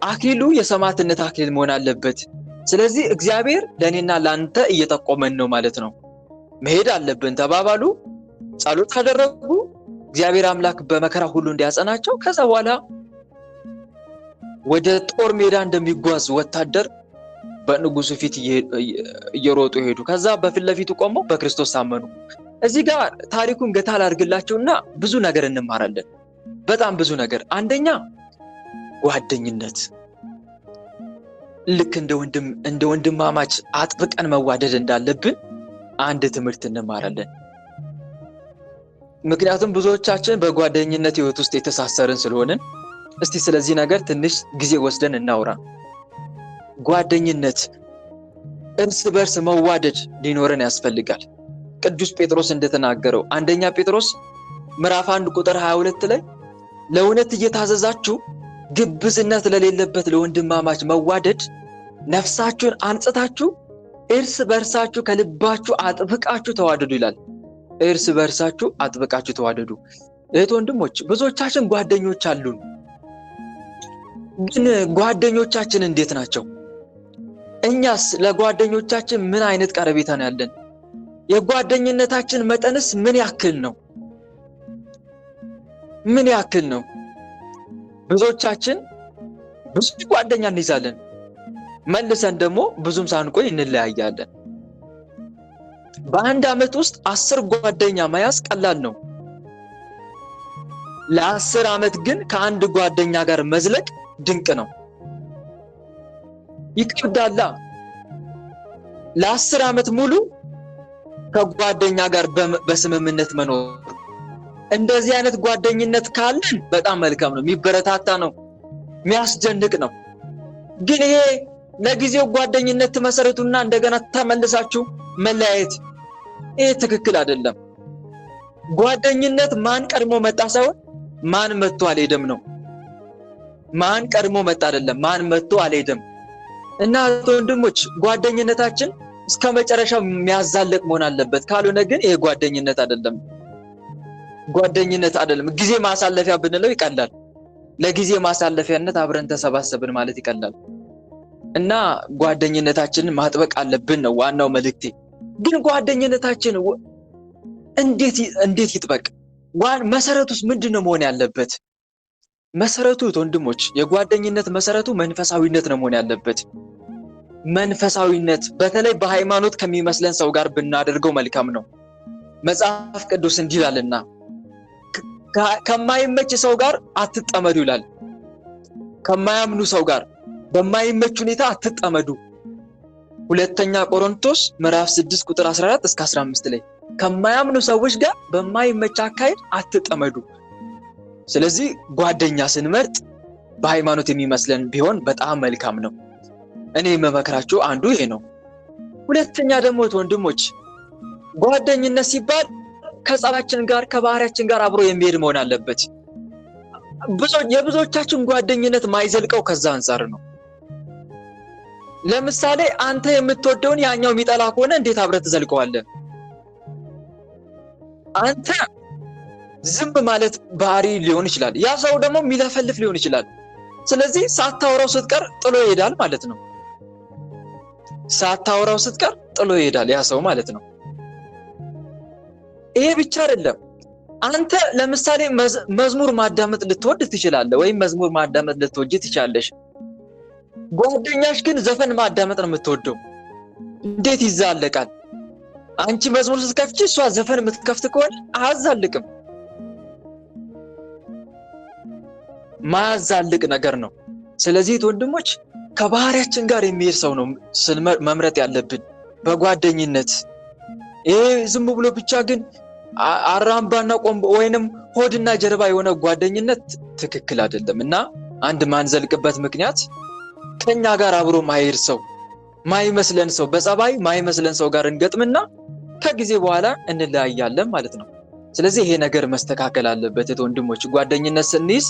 አክሊሉ የሰማዕትነት አክሊል መሆን አለበት። ስለዚህ እግዚአብሔር ለእኔና ለአንተ እየጠቆመን ነው ማለት ነው፣ መሄድ አለብን ተባባሉ። ጸሎት ካደረጉ እግዚአብሔር አምላክ በመከራ ሁሉ እንዲያጸናቸው ከዛ በኋላ ወደ ጦር ሜዳ እንደሚጓዝ ወታደር በንጉሱ ፊት እየሮጡ ሄዱ። ከዛ በፊት ለፊቱ ቆመው በክርስቶስ ታመኑ። እዚህ ጋር ታሪኩን ገታ ላድርግላችሁና ብዙ ነገር እንማራለን። በጣም ብዙ ነገር። አንደኛ ጓደኝነት፣ ልክ እንደ ወንድማማች አጥብቀን መዋደድ እንዳለብን አንድ ትምህርት እንማራለን። ምክንያቱም ብዙዎቻችን በጓደኝነት ህይወት ውስጥ የተሳሰርን ስለሆንን እስቲ ስለዚህ ነገር ትንሽ ጊዜ ወስደን እናውራ። ጓደኝነት፣ እርስ በርስ መዋደድ ሊኖረን ያስፈልጋል። ቅዱስ ጴጥሮስ እንደተናገረው አንደኛ ጴጥሮስ ምዕራፍ 1 ቁጥር 22 ላይ ለእውነት እየታዘዛችሁ ግብዝነት ለሌለበት ለወንድማማች መዋደድ ነፍሳችሁን አንጽታችሁ እርስ በርሳችሁ ከልባችሁ አጥብቃችሁ ተዋደዱ ይላል። እርስ በርሳችሁ አጥብቃችሁ ተዋደዱ። እህት ወንድሞች፣ ብዙዎቻችን ጓደኞች አሉን። ግን ጓደኞቻችን እንዴት ናቸው? እኛስ ለጓደኞቻችን ምን አይነት ቀረቤታ ነው ያለን? የጓደኝነታችን መጠንስ ምን ያክል ነው? ምን ያክል ነው? ብዙዎቻችን ብዙ ጓደኛ እንይዛለን፣ መልሰን ደግሞ ብዙም ሳንቆይ እንለያያለን። በአንድ ዓመት ውስጥ 10 ጓደኛ መያዝ ቀላል ነው። ለ10 ዓመት ግን ከአንድ ጓደኛ ጋር መዝለቅ ድንቅ ነው። ይከብዳል። ለ10 ዓመት ሙሉ ከጓደኛ ጋር በስምምነት መኖር። እንደዚህ አይነት ጓደኝነት ካለን በጣም መልካም ነው፣ የሚበረታታ ነው፣ የሚያስደንቅ ነው። ግን ይሄ ለጊዜው ጓደኝነት ትመሰረቱና እንደገና ተመልሳችሁ መለያየት፣ ይሄ ትክክል አይደለም። ጓደኝነት ማን ቀድሞ መጣ ሳይሆን ማን መጥቶ አልሄደም ነው። ማን ቀድሞ መጣ አይደለም፣ ማን መጥቶ አልሄደም። እና ወንድሞች ጓደኝነታችን እስከ መጨረሻው የሚያዛልቅ መሆን አለበት። ካልሆነ ግን ይሄ ጓደኝነት አይደለም፣ ጓደኝነት አይደለም። ጊዜ ማሳለፊያ ብንለው ይቀላል። ለጊዜ ማሳለፊያነት አብረን ተሰባሰብን ማለት ይቀላል። እና ጓደኝነታችንን ማጥበቅ አለብን ነው ዋናው መልእክቴ። ግን ጓደኝነታችን እንዴት ይጥበቅ? መሰረቱስ ምንድነው መሆን ያለበት? መሰረቱ ወንድሞች፣ የጓደኝነት መሰረቱ መንፈሳዊነት ነው መሆን ያለበት። መንፈሳዊነት በተለይ በሃይማኖት ከሚመስለን ሰው ጋር ብናደርገው መልካም ነው። መጽሐፍ ቅዱስ እንዲህ ይላልና ከማይመች ሰው ጋር አትጠመዱ ይላል። ከማያምኑ ሰው ጋር በማይመች ሁኔታ አትጠመዱ። ሁለተኛ ቆሮንቶስ ምዕራፍ 6 ቁጥር 14 እስከ 15 ላይ ከማያምኑ ሰዎች ጋር በማይመች አካሄድ አትጠመዱ። ስለዚህ ጓደኛ ስንመርጥ በሃይማኖት የሚመስለን ቢሆን በጣም መልካም ነው። እኔ የምመክራችሁ አንዱ ይሄ ነው። ሁለተኛ ደግሞ ወንድሞች፣ ጓደኝነት ሲባል ከጸባችን ጋር ከባህሪያችን ጋር አብሮ የሚሄድ መሆን አለበት። የብዙዎቻችን ጓደኝነት ማይዘልቀው ከዛ አንፃር ነው። ለምሳሌ አንተ የምትወደውን ያኛው የሚጠላ ከሆነ እንዴት አብረህ ትዘልቀዋለህ? አንተ ዝም ማለት ባህሪ ሊሆን ይችላል፣ ያ ሰው ደግሞ የሚለፈልፍ ሊሆን ይችላል። ስለዚህ ሳታወራው ስትቀር ጥሎ ይሄዳል ማለት ነው። ሳታወራው ስትቀር ጥሎ ይሄዳል ያ ሰው ማለት ነው። ይሄ ብቻ አይደለም። አንተ ለምሳሌ መዝሙር ማዳመጥ ልትወድ ትችላለህ፣ ወይም መዝሙር ማዳመጥ ልትወጂ ትችላለሽ። ጓደኛሽ ግን ዘፈን ማዳመጥ ነው የምትወደው። እንዴት ይዛለቃል? አንቺ መዝሙር ስትከፍቺ እሷ ዘፈን የምትከፍት ከሆነ አያዛልቅም። ማያዛልቅ ነገር ነው። ስለዚህ ወንድሞች ከባህሪያችን ጋር የሚሄድ ሰው ነው መምረጥ ያለብን በጓደኝነት። ይሄ ዝም ብሎ ብቻ ግን አራምባና ቆምቦ ወይንም ሆድና ጀርባ የሆነ ጓደኝነት ትክክል አይደለም እና አንድ ማንዘልቅበት ምክንያት ከኛ ጋር አብሮ ማይሄድ ሰው ማይመስለን ሰው በጸባይ ማይመስለን ሰው ጋር እንገጥምና ከጊዜ በኋላ እንለያያለን ማለት ነው። ስለዚህ ይሄ ነገር መስተካከል አለበት ወንድሞች። ጓደኝነት ስንይዝ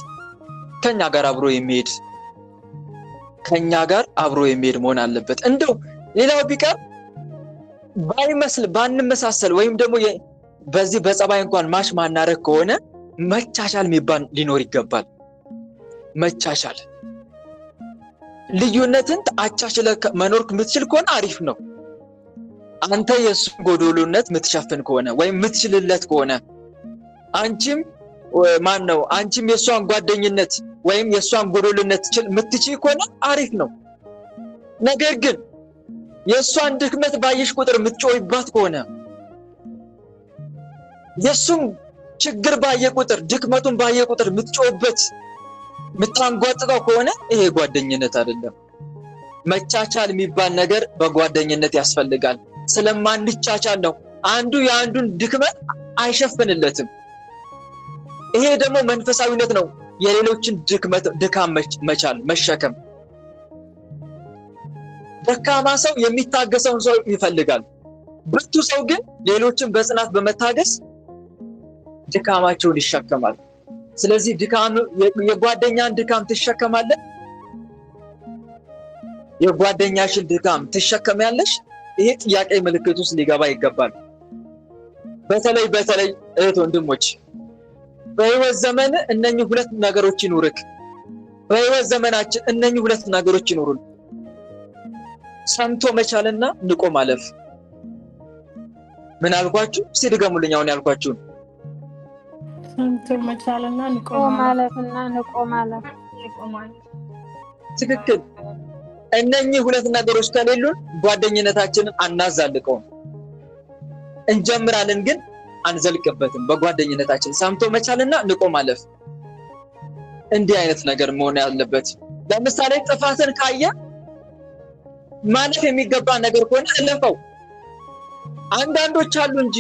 ከኛ ጋር አብሮ የሚሄድ መሆን አለበት። እንደው ሌላው ቢቀር ባንመሳሰል ወይም ደግሞ በዚህ በጸባይ እንኳን ማሽ ማናረግ ከሆነ መቻቻል የሚባል ሊኖር ይገባል። መቻቻል ልዩነትን አቻችለ መኖር የምትችል ከሆነ አሪፍ ነው። አንተ የሱን ጎዶሎነት የምትሸፍን ከሆነ ወይም የምትችልለት ከሆነ አንቺም የሷን ጓደኝነት ወይም የሷን ጎዶሎነት የምትችል ከሆነ አሪፍ ነው። ነገር ግን የሷን ድክመት ባየሽ ቁጥር የምትጮይባት ከሆነ የሱን ችግር ባየ ቁጥር ድክመቱን ባየ ቁጥር የምትጮይበት የምታንጓጥጠው ከሆነ ይሄ ጓደኝነት አይደለም። መቻቻል የሚባል ነገር በጓደኝነት ያስፈልጋል። ስለማንቻቻል ነው አንዱ የአንዱን ድክመት አይሸፍንለትም። ይሄ ደግሞ መንፈሳዊነት ነው። የሌሎችን ድካም መሸከም። ደካማ ሰው የሚታገሰውን ሰው ይፈልጋል። ብርቱ ሰው ግን ሌሎችን በጽናት በመታገስ ድካማቸውን ይሸከማል። ስለዚህ የጓደኛን ድካም ትሸከማለህ? የጓደኛሽን ድካም ትሸከሚያለሽ? ይሄ ጥያቄ ምልክት ውስጥ ሊገባ ይገባል። በተለይ እህት ወንድሞች በህይወት ዘመን እነኚህ ሁለት ነገሮች ይኑርክ። በህይወት ዘመናችን እነኚህ ሁለት ነገሮች ይኑሩን። ሰምቶ መቻልና ንቆ ማለፍ። ምን አልኳችሁ? ሲድገሙልኝ አሁን ያልኳችሁን። ሰምቶ መቻልና ንቆ ማለፍ። ትክክል። እነኚህ ሁለት ነገሮች ከሌሉን ጓደኝነታችንን አናዛልቀውም። እንጀምራለን ግን አንዘልቅበትም። በጓደኝነታችን ሰምቶ መቻልና ንቆ ማለፍ እንዲህ አይነት ነገር መሆን ያለበት። ለምሳሌ ጥፋትን ካየ ማለፍ የሚገባ ነገር ከሆነ እለፈው። አንዳንዶች አሉ እንጂ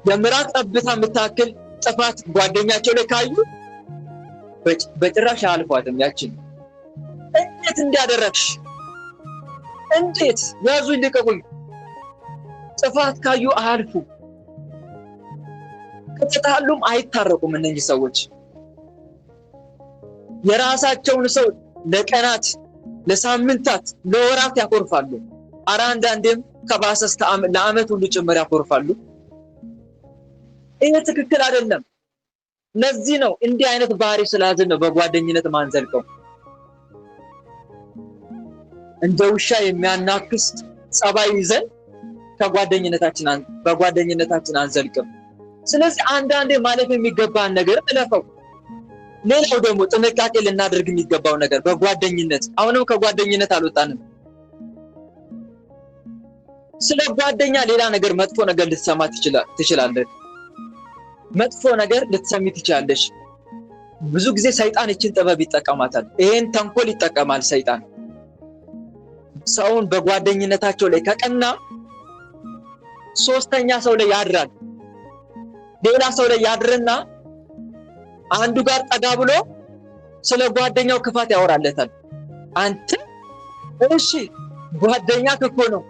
የምራቅ ጠብታ የምታክል ጥፋት ጓደኛቸው ላይ ካዩ በጭራሽ አልፏትም። ያችን እንዴት እንዲያደረግሽ እንዴት ያዙኝ ልቀቁኝ። ጥፋት ካዩ አያልፉ። ከተጣሉም አይታረቁም። እነዚህ ሰዎች የራሳቸውን ሰው ለቀናት፣ ለሳምንታት፣ ለወራት ያኮርፋሉ። አንዳንዴም ከባሰስ ለዓመት ሁሉ ጭምር ያኮርፋሉ። ይሄ ትክክል አይደለም። ለዚህ ነው እንዲህ አይነት ባህሪ ስላዘን ነው በጓደኝነት ማንዘልቀው። እንደ ውሻ የሚያናክስ ጸባይ ይዘን በጓደኝነታችን አንዘልቅም። ስለዚህ አንዳንዴ ማለፍ የሚገባን ነገር እለፈው። ሌላው ደግሞ ጥንቃቄ ልናደርግ የሚገባው ነገር በጓደኝነት አሁንም ከጓደኝነት አልወጣንም። ስለ ጓደኛ ሌላ ነገር መጥፎ ነገር ልትሰማ ትችላለህ። መጥፎ ነገር ልትሰሚ ትችላለሽ። ብዙ ጊዜ ሰይጣን እችን ጥበብ ይጠቀማታል። ይሄን ተንኮል ይጠቀማል ሰይጣን። ሰውን በጓደኝነታቸው ላይ ከቀና ሶስተኛ ሰው ላይ ያድራል። ሌላ ሰው ላይ ያድርና አንዱ ጋር ጠጋ ብሎ ስለ ጓደኛው ክፋት ያወራለታል። አንተ እሺ ጓደኛ እኮ ነው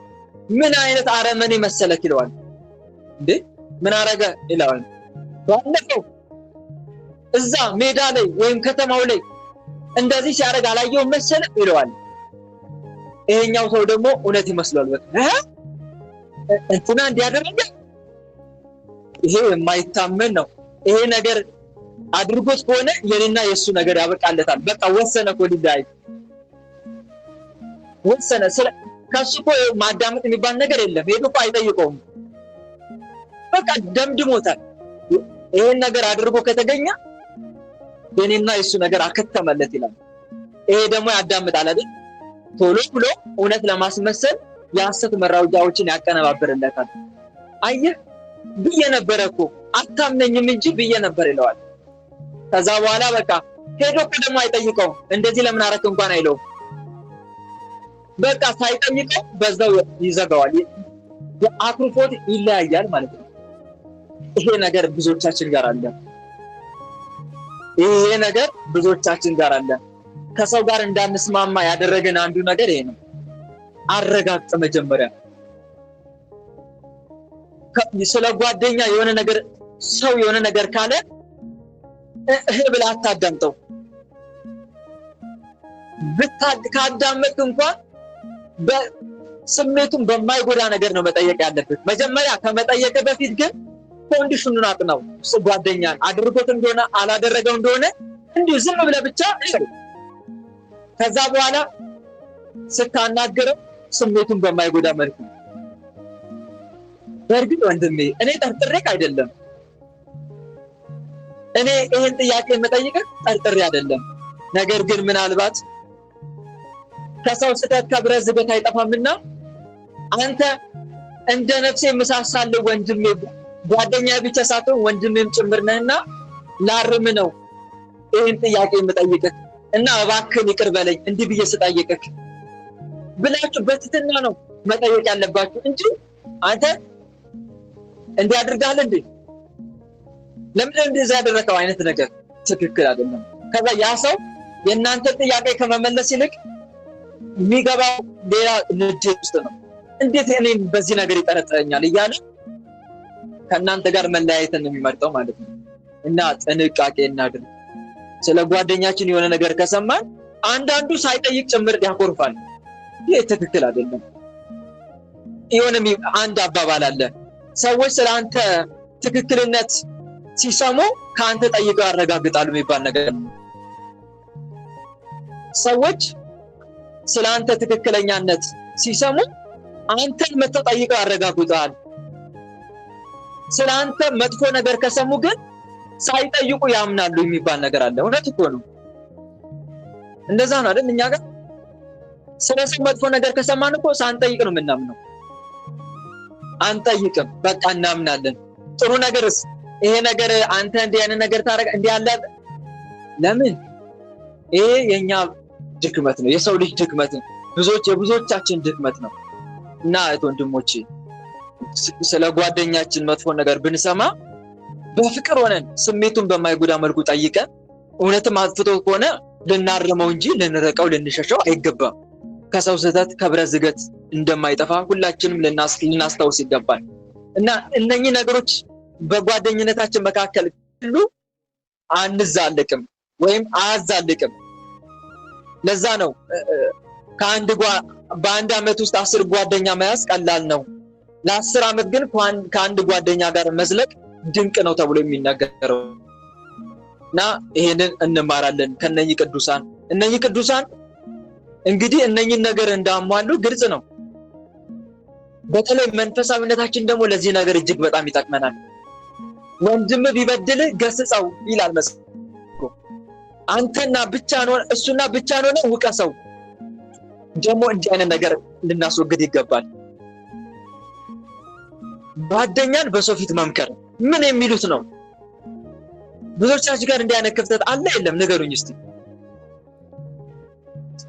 ምን አይነት አረመኔ መሰለክ ይለዋል። እንዴ ምን አረገ ይለዋል። ባለፈው እዛ ሜዳ ላይ ወይም ከተማው ላይ እንደዚህ ሲያደርግ አላየው መሰለ ይለዋል። ይሄኛው ሰው ደግሞ እውነት ይመስላል። በቃ እንትና እንዲያደርግ ይሄ የማይታመን ነው። ይሄ ነገር አድርጎት ከሆነ የኔና የሱ ነገር ያበቃለታል። በቃ ወሰነ እኮ ሊዳይ ወሰነ። ከሱ እኮ ማዳመጥ የሚባል ነገር የለም። ሄዶ እኮ አይጠይቀውም። በቃ ደምድሞታል። ይሄን ነገር አድርጎ ከተገኘ የኔና የሱ ነገር አከተመለት ይላል። ይሄ ደግሞ ያዳምጣል አይደል? ቶሎ ብሎ እውነት ለማስመሰል የሐሰት መረጃዎችን ያቀነባብርለታል። አየህ ብዬ ነበር እኮ አታምነኝም እንጂ ብዬ ነበር ይለዋል። ከዛ በኋላ በቃ ሄዶ ደግሞ አይጠይቀውም። እንደዚህ ለምን አረክ እንኳን አይለውም። በቃ ሳይጠይቀው በዛው ይዘጋዋል። የአኩርፎት ይለያያል ማለት ነው። ይሄ ነገር ብዙዎቻችን ጋር አለ። ይሄ ነገር ብዙዎቻችን ጋር አለ። ከሰው ጋር እንዳንስማማ ያደረገን አንዱ ነገር ይሄ ነው። አረጋግጥ መጀመሪያ ስለ ጓደኛ የሆነ ነገር ሰው የሆነ ነገር ካለ ብለህ አታዳምጠው። ካዳመጥክ እንኳን ስሜቱን በማይጎዳ ነገር ነው መጠየቅ ያለብህ። መጀመሪያ ከመጠየቅ በፊት ግን ኮንዲሽኑን አጥናው። ጓደኛን አድርጎት እንደሆነ አላደረገው እንደሆነ እንዲሁ ዝም ብለህ ብቻ ከዛ በኋላ ስታናገረው ስሜቱን በማይጎዳ መልኩ። በእርግጥ ወንድሜ እኔ ጠርጥሬክ አይደለም፣ እኔ ይሄን ጥያቄ የምጠይቅህ ጠርጥሬ አይደለም። ነገር ግን ምናልባት ከሰው ስህተት ከብረት ዝገት አይጠፋምና አንተ እንደ ነፍሴ የምሳሳልህ ወንድሜ ጓደኛ ብቻ ሳትሆን ወንድሜም ጭምር ነህና ላርም ነው ይሄን ጥያቄ የምጠይቅህ እና እባክህን ይቅር በለኝ እንዲህ ብዬ ስጠይቅህ ብላችሁ በትህትና ነው መጠየቅ ያለባችሁ እንጂ አንተ እንዲህ አድርጋል እንዴ ለምን እንደዚህ ያደረከው አይነት ነገር ትክክል አይደለም። ከዛ ያ ሰው የእናንተ ጥያቄ ከመመለስ ይልቅ የሚገባው ሌላ ንዴት ውስጥ ነው። እንዴት እኔን በዚህ ነገር ይጠረጥረኛል እያለ ከእናንተ ጋር መለያየትን ነው የሚመርጠው ማለት ነው። እና ጥንቃቄ እናድርግ። ስለ ጓደኛችን የሆነ ነገር ከሰማን አንዳንዱ ሳይጠይቅ ጭምር ያኮርፋል። ይሄ ትክክል አይደለም። የሆነ አንድ አባባል አለ፣ ሰዎች ስለ አንተ ትክክልነት ሲሰሙ ከአንተ ጠይቀው ያረጋግጣሉ የሚባል ነገር ነው። ሰዎች ስለ አንተ ትክክለኛነት ሲሰሙ አንተን መተው ጠይቀው ያረጋግጣሉ። ስለ አንተ መጥፎ ነገር ከሰሙ ግን ሳይጠይቁ ያምናሉ የሚባል ነገር አለ። እውነት እኮ ነው። እንደዛ ነው አይደል? እኛ ጋር ስለ ሰው መጥፎ ነገር ከሰማን እኮ ሳንጠይቅ ነው የምናምነው። አንጠይቅም፣ በቃ እናምናለን። ጥሩ ነገርስ ይሄ ነገር አንተ እንዲህ አይነት ነገር ታረጋ እንዲህ ያለ ለምን? ይሄ የኛ ድክመት ነው፣ የሰው ልጅ ድክመት ነው። የብዙዎቻችን ድክመት ነው። እና ወንድሞቼ ስለ ጓደኛችን መጥፎ ነገር ብንሰማ በፍቅር ሆነን ስሜቱን በማይጎዳ መልኩ ጠይቀን እውነትም አጥፍቶ ከሆነ ልናርመው እንጂ ልንረቀው ልንሸሸው አይገባም። ከሰው ስህተት ከብረት ዝገት እንደማይጠፋ ሁላችንም ልናስታውስ ይገባል። እና እነኚህ ነገሮች በጓደኝነታችን መካከል ሁሉ አንዛልቅም ወይም አያዛልቅም። ለዛ ነው በአንድ ዓመት ውስጥ 10 ጓደኛ መያዝ ቀላል ነው፣ ለ10 ዓመት ግን ከአንድ ጓደኛ ጋር መዝለቅ ድንቅ ነው ተብሎ የሚነገረው። እና ይሄንን እንማራለን ከነኚህ ቅዱሳን። እነኚህ ቅዱሳን እንግዲህ እነኚህን ነገር እንዳሟሉ ግልጽ ነው። በተለይ መንፈሳዊነታችን ደግሞ ለዚህ ነገር እጅግ በጣም ይጠቅመናል። ወንድም ቢበድል ገስጸው ይላል መጽሐፉ። አንተና ብቻ ነው እሱና ብቻ ነው ውቀሰው። ደግሞ እንዲህ አይነት ነገር ልናስወግድ ይገባል። ጓደኛን በሰው ፊት መምከር ምን የሚሉት ነው? ብዙዎቻችሁ ጋር እንዲህ አይነት ክፍተት አለ የለም? ንገሩኝ እስቲ።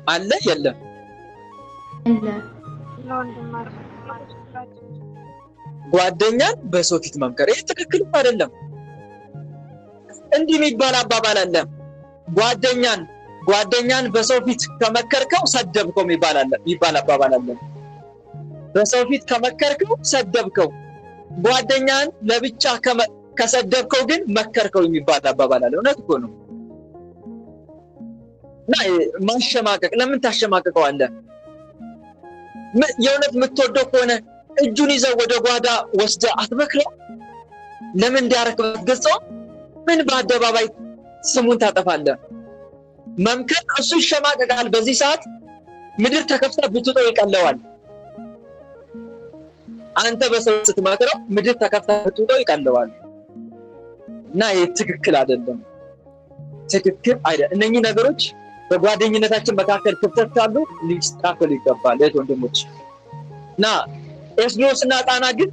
አለ የለም? ጓደኛን በሰው ፊት መምከር ይሄ ትክክል አይደለም። እንዲህ የሚባል አባባል አለ፣ ጓደኛን በሰው ፊት ከመከርከው ሰደብከው የሚባል አባባል አለ። በሰው ፊት ከመከርከው ሰደብከው፣ ጓደኛን ለብቻ ከሰደብከው ግን መከርከው የሚባል አባባል አለ። እውነት እኮ ነው። እና ማሸማቀቅ ለምን ታሸማቀቀዋለህ? የእውነት የምትወደው ከሆነ እጁን ይዘው ወደ ጓዳ ወስደህ አትመክረው? ለምን እንዲያረክ ገጸው? ምን በአደባባይ ስሙን ታጠፋለህ? መምከር እሱ ይሸማቀቃል። በዚህ ሰዓት ምድር ተከፍታ ብትውጠው ይቀለዋል። አንተ በሰው ስትመክረው ምድር ተከፍታ ብትውጠው ይቀለዋል። እና ይሄ ትክክል አይደለም። ትክክል አይደለም። እነኚህ ነገሮች በጓደኝነታችን መካከል ክፍተት ካሉ ሊስተካከሉ ይገባል ወንድሞች። እና ኤስድሮስና ጣና ግን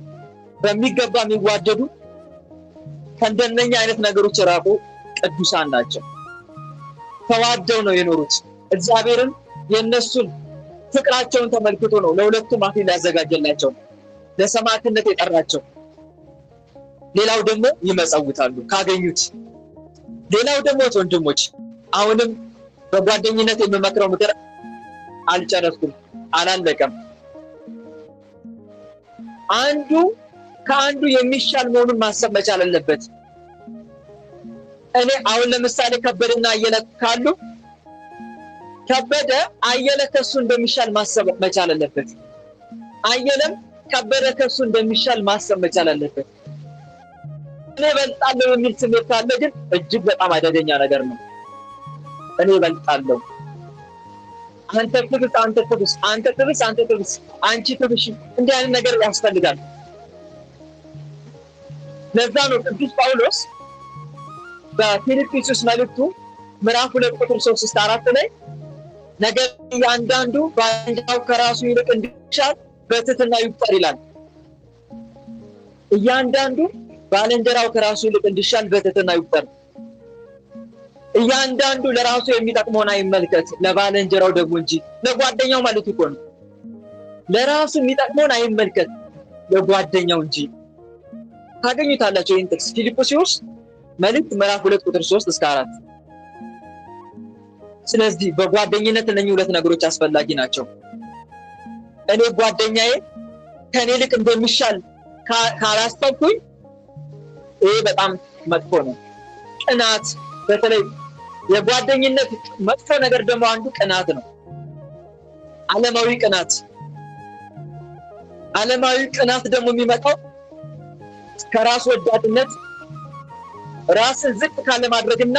በሚገባ የሚዋደዱ ከእንደነኛ አይነት ነገሮች የራቁ ቅዱሳን ናቸው። ተዋደው ነው የኖሩት። እግዚአብሔርም የነሱን ፍቅራቸውን ተመልክቶ ነው ለሁለቱም አክሊል ያዘጋጀላቸው፣ ለሰማዕትነት የጠራቸው። ሌላው ደግሞ ይመጸውታሉ ካገኙት። ሌላው ደግሞ ወንድሞች አሁንም በጓደኝነት የምመክረው ምክር አልጨረስኩም፣ አላለቀም። አንዱ ከአንዱ የሚሻል መሆኑን ማሰብ መቻል አለበት። እኔ አሁን ለምሳሌ ከበደና አየለ ካሉ ከበደ አየለ ከሱ እንደሚሻል ማሰብ መቻል አለበት። አየለም ከበደ ከሱ እንደሚሻል ማሰብ መቻል አለበት። እኔ እበልጣለሁ የሚል ስሜት ካለ ግን እጅግ በጣም አደገኛ ነገር ነው። እኔ እበልጣለሁ፣ አንተ ትብስ፣ አንተ ትብስ፣ አንተ ትብስ፣ አንተ ትብስ፣ አንቺ ትብሽ፣ እንዲህ አይነት ነገር ያስፈልጋል። ለዛ ነው ቅዱስ ጳውሎስ በፊልጵስዩስ መልእክቱ ምዕራፍ 2 ቁጥር 3-4 ላይ ነገር እያንዳንዱ ባልንጀራው ከራሱ ይልቅ እንዲሻል በትህትና ይቁጠር ይላል። እያንዳንዱ ባልንጀራው ከራሱ ይልቅ እንዲሻል በትህትና ይቁጠር። እያንዳንዱ ለራሱ የሚጠቅመውን አይመልከት፣ ለባልንጀራው ደግሞ እንጂ። ለጓደኛው ማለት እኮ ነው። ለራሱ የሚጠቅመውን አይመልከት፣ ለጓደኛው እንጂ። ታገኙታላችሁ ይህን ጥቅስ ፊልጵስዩስ መልእክት ምዕራፍ 2 ቁጥር 3-4። ስለዚህ በጓደኝነት እነኚህ ሁለት ነገሮች አስፈላጊ ናቸው። እኔ ጓደኛዬ ከኔ ልክ እንደሚሻል ካላስተውኩኝ ይሄ በጣም መጥፎ ነው። ቅናት፣ በተለይ የጓደኝነት መጥፎ ነገር ደግሞ አንዱ ቅናት ነው። ዓለማዊ ቅናት። ዓለማዊ ቅናት ደግሞ የሚመጣው ከራስ ወዳድነት፣ ራስን ዝቅ ካለ ማድረግና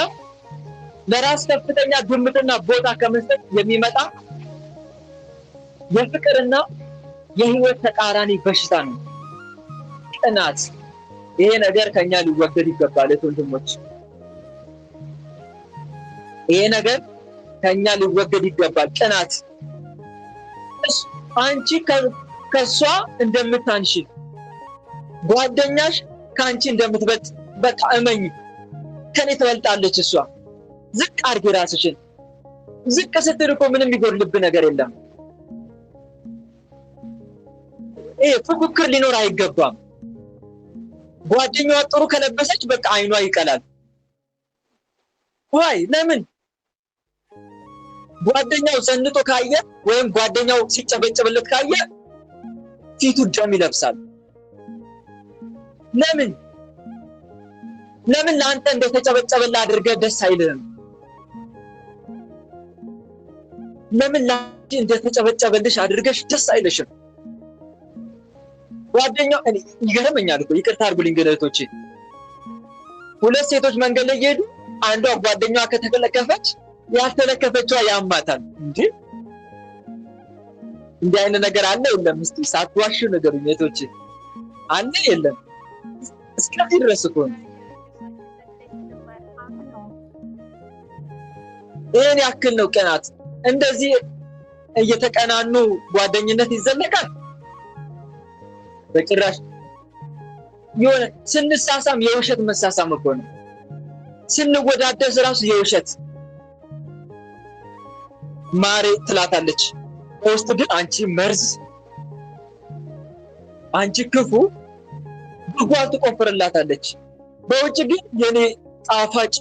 ለራስ ከፍተኛ ግምትና ቦታ ከመስጠት የሚመጣ የፍቅርና የህይወት ተቃራኒ በሽታ ነው ቅናት። ይሄ ነገር ከኛ ሊወገድ ይገባል ወንድሞች። ይሄ ነገር ከኛ ሊወገድ ይገባል። ቅናት አንቺ ከሷ እንደምታንሺ፣ ጓደኛሽ ካንቺ እንደምትበልጥ በቃ እመኝ። ከኔ ትበልጣለች እሷ። ዝቅ አድርጊ ራስሽን። ዝቅ ስትል እኮ ምንም የሚጎድልብ ነገር የለም። ይሄ ፉክክር ሊኖር አይገባም። ጓደኛዋ ጥሩ ከለበሰች በቃ አይኗ ይቀላል። ወይ ለምን? ጓደኛው ዘንጦ ካየ ወይም ጓደኛው ሲጨበጨብለት ካየ ፊቱ ደም ይለብሳል። ለምን? ለምን ለአንተ እንደተጨበጨበልህ አድርገህ ደስ አይልህም? ለምን ለአንቺ እንደተጨበጨበልሽ አድርገሽ ደስ አይልሽም? ጓደኛው እኔ ይገርመኛል እኮ ይቅርታ አድርጉልኝ እህቶቼ። ሁለት ሴቶች መንገድ ላይ እየሄዱ አንዷ ጓደኛዋ ከተለከፈች ያልተለከፈችዋ ያማታል። እንዴ እንዲህ አይነት ነገር አለ የለም? እስቲ ሳትዋሹ ንገሩኝ እህቶቼ፣ አለ የለም? እስከዚህ ድረስ እኮ ነው። ይሄን ያክል ነው ቅናት። እንደዚህ እየተቀናኑ ጓደኝነት ይዘለቃል? በጭራሽ። የሆነ ስንሳሳም የውሸት መሳሳም እኮ ነው። ስንወዳደስ ራሱ የውሸት። ማሬ ትላታለች፣ በውስጥ ግን አንቺ መርዝ፣ አንቺ ክፉ ጉድጓድ ትቆፍርላታለች። በውጭ ግን የኔ ጣፋጭ።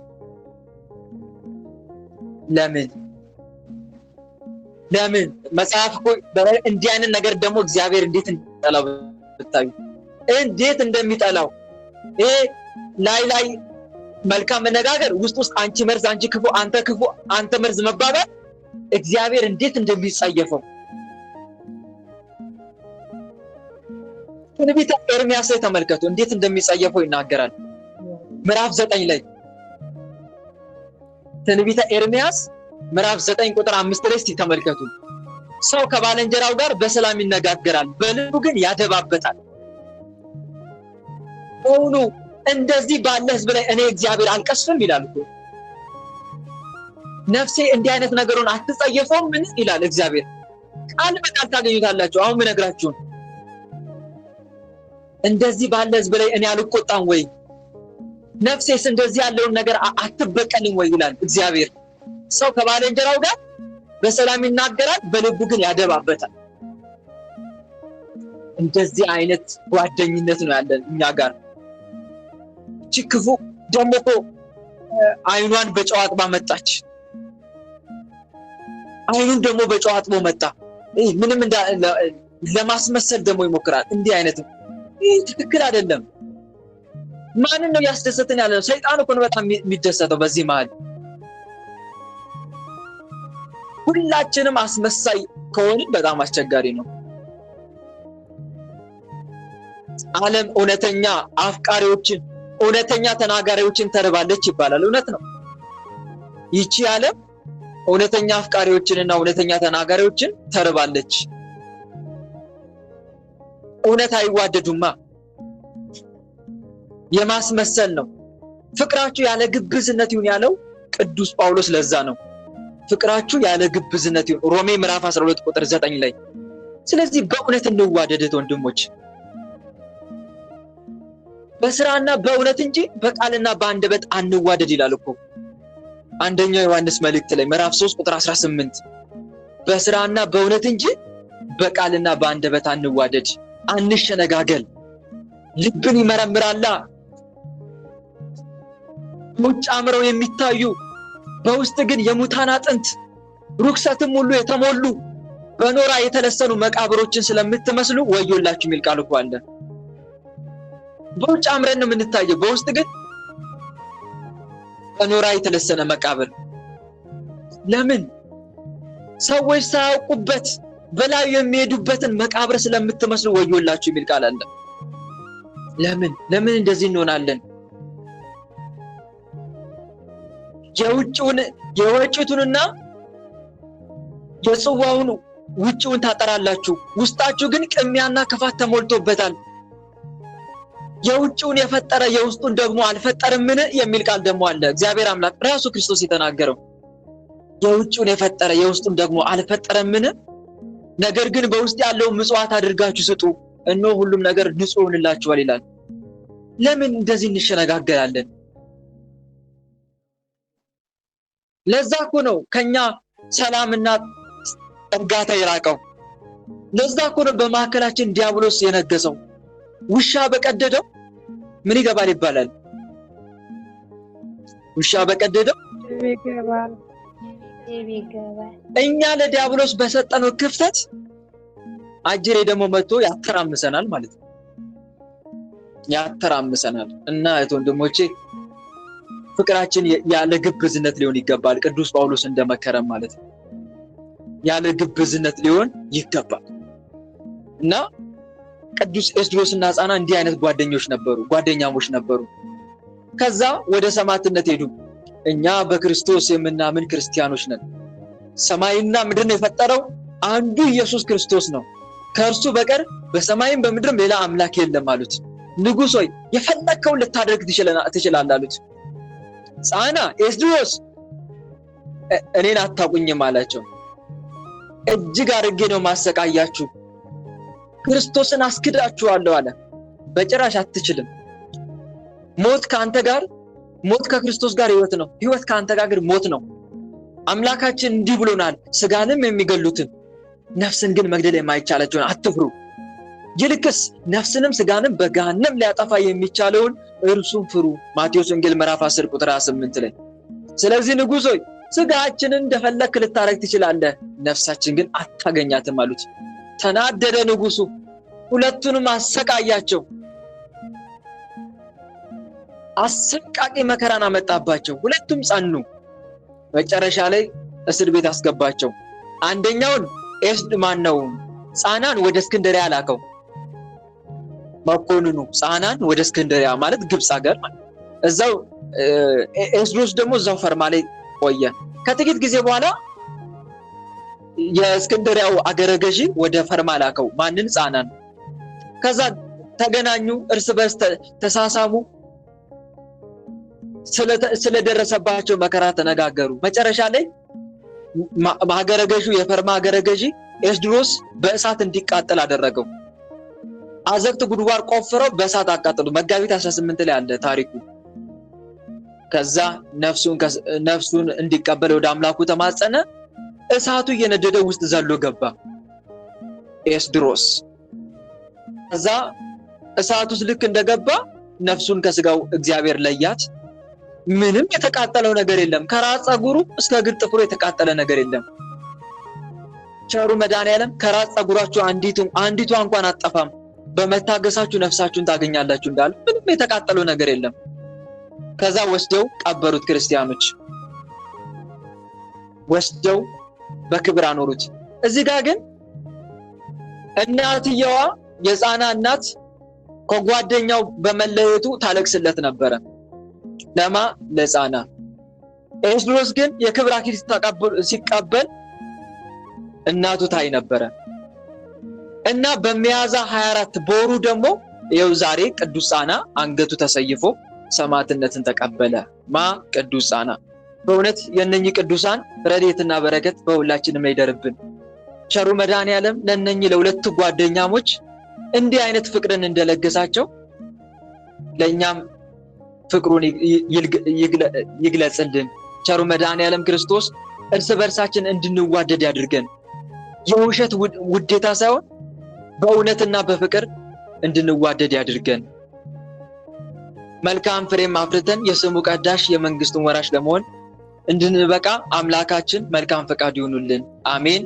ለምን? ለምን? መጽሐፍ እኮ እንዲህ አይነት ነገር ደግሞ እግዚአብሔር እንዴት እንደሚጠላው ብታዩ፣ እንዴት እንደሚጠላው። ይሄ ላይ መልካም መነጋገር፣ ውስጥ አንቺ መርዝ፣ አንቺ ክፉ፣ አንተ ክፉ፣ አንተ መርዝ መባባል እግዚአብሔር እንዴት እንደሚጸየፈው። ትንቢተ ኤርምያስ ላይ ተመልከቱ፣ እንዴት እንደሚጸየፈው ይናገራል። ምዕራፍ 9 ላይ ትንቢተ ኤርምያስ ምዕራፍ 9 ቁጥር 5 ላይ እስቲ ተመልከቱ። ሰው ከባልንጀራው ጋር በሰላም ይነጋገራል፣ በልቡ ግን ያደባበታል። በእውኑ እንደዚህ ባለ ሕዝብ ላይ እኔ እግዚአብሔር አልቀስፍም ይላል እኮ። ነፍሴ እንዲህ አይነት ነገሩን አትጸየፈውም ምን ይላል እግዚአብሔር። ቃል በቃል ታገኙታላችሁ። አሁን ምነግራችሁን እንደዚህ ባለ ሕዝብ ላይ እኔ አልቆጣም ወይ? ነፍሴስ እንደዚህ ያለውን ነገር አትበቀልም ወይ ይላል እግዚአብሔር። ሰው ከባልንጀራው ጋር በሰላም ይናገራል፣ በልቡ ግን ያደባበታል። እንደዚህ አይነት ጓደኝነት ነው ያለን እኛ ጋር። እቺ ክፉ ደግሞ እኮ አይኗን በጨው አጥባ መጣች። አይኑን ደግሞ በጨው አጥቦ መጣ። ምንም ለማስመሰል ደግሞ ይሞክራል። እንዲህ አይነት ይህ ትክክል አይደለም። ማንን ነው ያስደሰተን ያለው? ሰይጣን እኮ ነው በጣም የሚደሰተው በዚህ መሃል። ሁላችንም አስመሳይ ከሆንን በጣም አስቸጋሪ ነው። ዓለም እውነተኛ አፍቃሪዎችን፣ እውነተኛ ተናጋሪዎችን ተርባለች ይባላል። እውነት ነው። ይቺ ዓለም እውነተኛ አፍቃሪዎችንና እውነተኛ ተናጋሪዎችን ተርባለች። እውነት አይዋደዱማ። የማስመሰል ነው። ፍቅራችሁ ያለ ግብዝነት ይሁን ያለው ቅዱስ ጳውሎስ ለዛ ነው። ፍቅራችሁ ያለ ግብዝነት ይሁን ሮሜ ምዕራፍ 12 ቁጥር 9 ላይ። ስለዚህ በእውነት እንዋደድ ወንድሞች፣ በስራና በእውነት እንጂ በቃልና በአንደበት አንዋደድ ይላል እኮ አንደኛው ዮሐንስ መልእክት ላይ ምዕራፍ 3 ቁጥር 18። በስራና በእውነት እንጂ በቃልና በአንደበት አንዋደድ፣ አንሸነጋገል። ልብን ይመረምራላ። ውጭ አምረው የሚታዩ በውስጥ ግን የሙታን አጥንት ርኩሰትም ሁሉ የተሞሉ በኖራ የተለሰኑ መቃብሮችን ስለምትመስሉ ወዮላችሁ የሚል ቃል እኮ አለ። በውጭ አምረን ነው የምንታየው፣ በውስጥ ግን በኖራ የተለሰነ መቃብር። ለምን? ሰዎች ሳያውቁበት በላዩ የሚሄዱበትን መቃብር ስለምትመስሉ ወዮላችሁ የሚል ቃል አለ። ለምን እንደዚህ እንሆናለን? የወጭቱንና የጽዋውን ውጭውን ታጠራላችሁ፣ ውስጣችሁ ግን ቅሚያና ክፋት ተሞልቶበታል። የውጭውን የፈጠረ የውስጡን ደግሞ አልፈጠርምን የሚል ቃል ደግሞ አለ። እግዚአብሔር አምላክ ራሱ ክርስቶስ የተናገረው የውጭውን የፈጠረ የውስጡን ደግሞ አልፈጠረምን? ነገር ግን በውስጥ ያለውን ምጽዋት አድርጋችሁ ስጡ፣ እነሆ ሁሉም ነገር ንጹህ ይሆንላችኋል ይላል። ለምን እንደዚህ እንሸነጋገራለን? ለዛ እኮ ነው ከኛ ሰላምና እርጋታ የራቀው። ለዛ እኮ ነው በማዕከላችን ዲያብሎስ የነገሰው። ውሻ በቀደደው ምን ይገባል ይባላል? ውሻ በቀደደው ይገባል። እኛ ለዲያብሎስ በሰጠነው ክፍተት አጅሬ ደግሞ መጥቶ ያተራምሰናል ማለት ነው። ያተራምሰናል። እና ወንድሞቼ ፍቅራችን ያለ ግብዝነት ሊሆን ይገባል። ቅዱስ ጳውሎስ እንደመከረም ማለት ነው። ያለ ግብዝነት ሊሆን ይገባል። እና ቅዱስ ኤስድሮስና ሕፃና እንዲህ አይነት ጓደኛሞች ነበሩ። ከዛ ወደ ሰማዕትነት ሄዱ። እኛ በክርስቶስ የምናምን ክርስቲያኖች ነን። ሰማይና ምድርን የፈጠረው አንዱ ኢየሱስ ክርስቶስ ነው። ከእርሱ በቀር በሰማይም በምድርም ሌላ አምላክ የለም አሉት። ንጉሥ ሆይ የፈለከውን ልታደርግ ትችላለህ አሉት። ሕፃና ኤስድሮስ እኔን አታውቁኝም አላቸው። እጅግ አድርጌ ነው ማሰቃያችሁ፣ ክርስቶስን አስክዳችኋለሁ አለ። በጭራሽ አትችልም። ሞት ከክርስቶስ ጋር ሕይወት ነው፣ ሕይወት ከአንተ ጋር ግን ሞት ነው። አምላካችን እንዲህ ብሎናል፣ ስጋንም የሚገሉትን ነፍስን ግን መግደል የማይቻላቸውን አትፍሩ። ይልቅስ ነፍስንም ስጋንም በገሃነም ሊያጠፋ የሚቻለውን እርሱን ፍሩ። ማቴዎስ ወንጌል ምዕራፍ 10 ቁጥር 28 ላይ። ስለዚህ ንጉሥ ሆይ ስጋችንን እንደፈለክ ልታረግ ትችላለህ፣ ነፍሳችን ግን አታገኛትም አሉት። ተናደደ ንጉሱ፣ ሁለቱንም አሰቃያቸው። አሰቃቂ መከራን አመጣባቸው። ሁለቱም ጸኑ። መጨረሻ ላይ እስር ቤት አስገባቸው። አንደኛውን ሕፃናን ወደ እስክንድርያ ላከው። መኮንኑ ሕፃናን ወደ እስክንድርያ ማለት ግብፅ ሀገር ማለት። እዛው ኤስድሮስ ደግሞ እዛው ፈርማ ላይ ቆየ። ከጥቂት ጊዜ በኋላ የእስክንድርያው አገረ ገዢ ወደ ፈርማ ላከው። ማንን? ሕፃናን። ከዛ ተገናኙ፣ እርስ በርስ ተሳሳሙ፣ ስለደረሰባቸው መከራ ተነጋገሩ። መጨረሻ ላይ የፈርማ አገረ ገዢ ኤስድሮስ በእሳት እንዲቃጠል አደረገው። አዘቅት ጉድጓድ ቆፍረው በእሳት አቃጠሉ። መጋቢት 18 ላይ አለ ታሪኩ። ከዛ ነፍሱን እንዲቀበል ወደ አምላኩ ተማጸነ። እሳቱ እየነደደ ውስጥ ዘሎ ገባ ኤስድሮስ። ከዛ እሳቱ ልክ እንደገባ ነፍሱን ከስጋው እግዚአብሔር ለያት። ምንም የተቃጠለው ነገር የለም። ከራስ ፀጉሩ እስከ እግር ጥፍሩ የተቃጠለ ነገር የለም። ቸሩ መድኃኒዓለም ከራስ ፀጉራችሁ አንዲቷ እንኳን አጠፋም፣ በመታገሳችሁ ነፍሳችሁን ታገኛላችሁ እንዳለ ምንም የተቃጠለው ነገር የለም። ከዛ ወስደው ቀበሩት። ክርስቲያኖች ወስደው በክብር አኖሩት። እዚህ ጋር ግን እናትየዋ የሕፃና እናት ከጓደኛው በመለየቱ ታለቅስለት ነበረ። ለማ ለሕፃና። ኤስድሮስ ግን የክብር አክሊል ሲቀበል እናቱ ታይ ነበረ እና በሚያዝያ 24 በወሩ ደግሞ ይኸው ዛሬ ቅዱስ ሕፃና አንገቱ ተሰይፎ ሰማዕትነትን ተቀበለ። ቅዱስ ሕፃና። በእውነት የእነኚህ ቅዱሳን ረድኤትና በረከት በሁላችንም ይደርብን። ቸሩ መድኃኒዓለም ለእነኚህ ለሁለት ጓደኛሞች እንዲህ አይነት ፍቅርን እንደለገሳቸው ለእኛም ፍቅሩን ይግለጽልን። ቸሩ መድኃኒዓለም ክርስቶስ እርስ በርሳችን እንድንዋደድ ያድርገን። የውሸት ውዴታ ሳይሆን በእውነትና በፍቅር እንድንዋደድ ያድርገን። መልካም ፍሬም አፍርተን የስሙ ቀዳሽ የመንግስቱን ወራሽ ለመሆን እንድንበቃ አምላካችን መልካም ፈቃድ ይሁንልን። አሜን።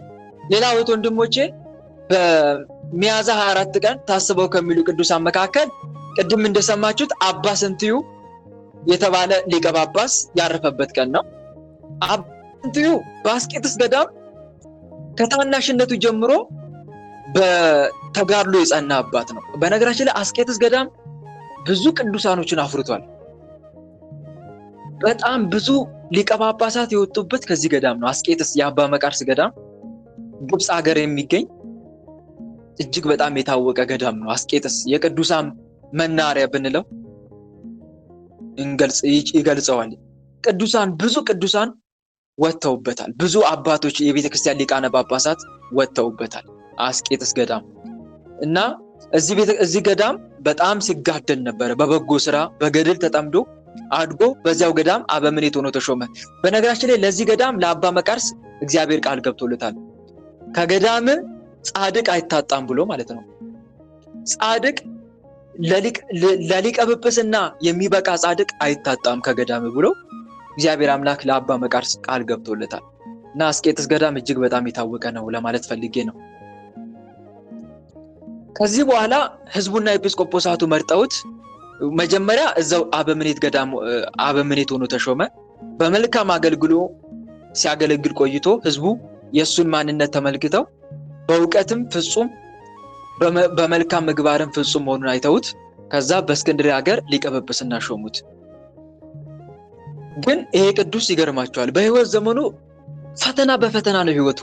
ሌላው ወንድሞቼ በሚያዝያ 24 ቀን ታስበው ከሚሉ ቅዱሳን መካከል ቅድም እንደሰማችሁት አባ ስንትዩ የተባለ ሊቀ ጳጳስ ያረፈበት ቀን ነው። አባ ስንትዩ በአስቄጥስ ገዳም ከታናሽነቱ ጀምሮ በተጋድሎ የጸና አባት ነው። በነገራችን ላይ አስቄጥስ ገዳም ብዙ ቅዱሳኖችን አፍርቷል። በጣም ብዙ ሊቀ ጳጳሳት የወጡበት ከዚህ ገዳም ነው። አስቄጥስ የአባ መቃርስ ገዳም ግብጽ ሀገር የሚገኝ እጅግ በጣም የታወቀ ገዳም ነው። አስቄጥስ የቅዱሳን መናሪያ ብንለው ይገልጸዋል። ብዙ ቅዱሳን ወጥተውበታል። ብዙ አባቶች የቤተክርስቲያን ሊቃነ ጳጳሳት ወጥተውበታል አስቄጥስ ገዳም እና እዚህ ገዳም በጣም ሲጋደል ነበረ። በበጎ ስራ በገድል ተጠምዶ አድጎ በዚያው ገዳም አበምኔት ሆኖ ተሾመ። በነገራችን ላይ ለዚህ ገዳም ለአባ መቃርስ እግዚአብሔር ቃል ገብቶለታል። ከገዳም ጻድቅ አይታጣም ብሎ ማለት ነው። ጻድቅ ለሊቀ ጵጵስና የሚበቃ ጻድቅ አይታጣም ከገዳም ብሎ እግዚአብሔር አምላክ ለአባ መቃርስ ቃል ገብቶለታል እና አስቄጥስ ገዳም እጅግ በጣም የታወቀ ነው ለማለት ፈልጌ ነው። ከዚህ በኋላ ህዝቡና ኤጲስቆጶሳቱ መርጠውት መጀመሪያ እዛው አበምኔት ሆኖ ተሾመ። በመልካም አገልግሎ ሲያገለግል ቆይቶ ህዝቡ የሱን ማንነት ተመልክተው በእውቀትም ፍጹም በመልካም ምግባርም ፍጹም መሆኑን አይተውት ከዛ በእስክንድርያ ሀገር ሊቀ ጵጵስና ሾሙት። ግን ይሄ ቅዱስ ይገርማቸዋል። በህይወት ዘመኑ ፈተና በፈተና ነው ህይወቱ።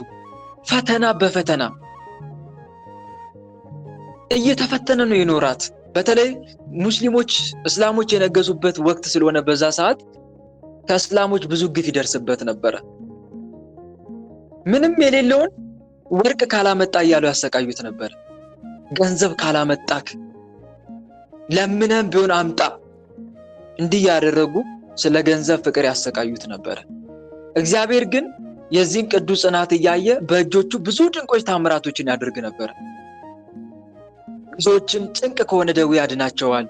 ፈተና በፈተና እየተፈተነ ነው የኖራት። በተለይ ሙስሊሞች እስላሞች የነገሱበት ወቅት ስለሆነ በዛ ሰዓት ከእስላሞች ብዙ ግፍ ይደርስበት ነበረ። ምንም የሌለውን ወርቅ ካላመጣ እያሉ ያሰቃዩት ነበር። ገንዘብ ካላመጣክ ለምንም ቢሆን አምጣ እንዲህ ያደረጉ ስለ ገንዘብ ፍቅር ያሰቃዩት ነበር። እግዚአብሔር ግን የዚህን ቅዱስ ጽናት እያየ በእጆቹ ብዙ ድንቆች ታምራቶችን ያደርግ ነበር። ብዙዎችን ጭንቅ ከሆነ ደዌ ያድናቸዋል።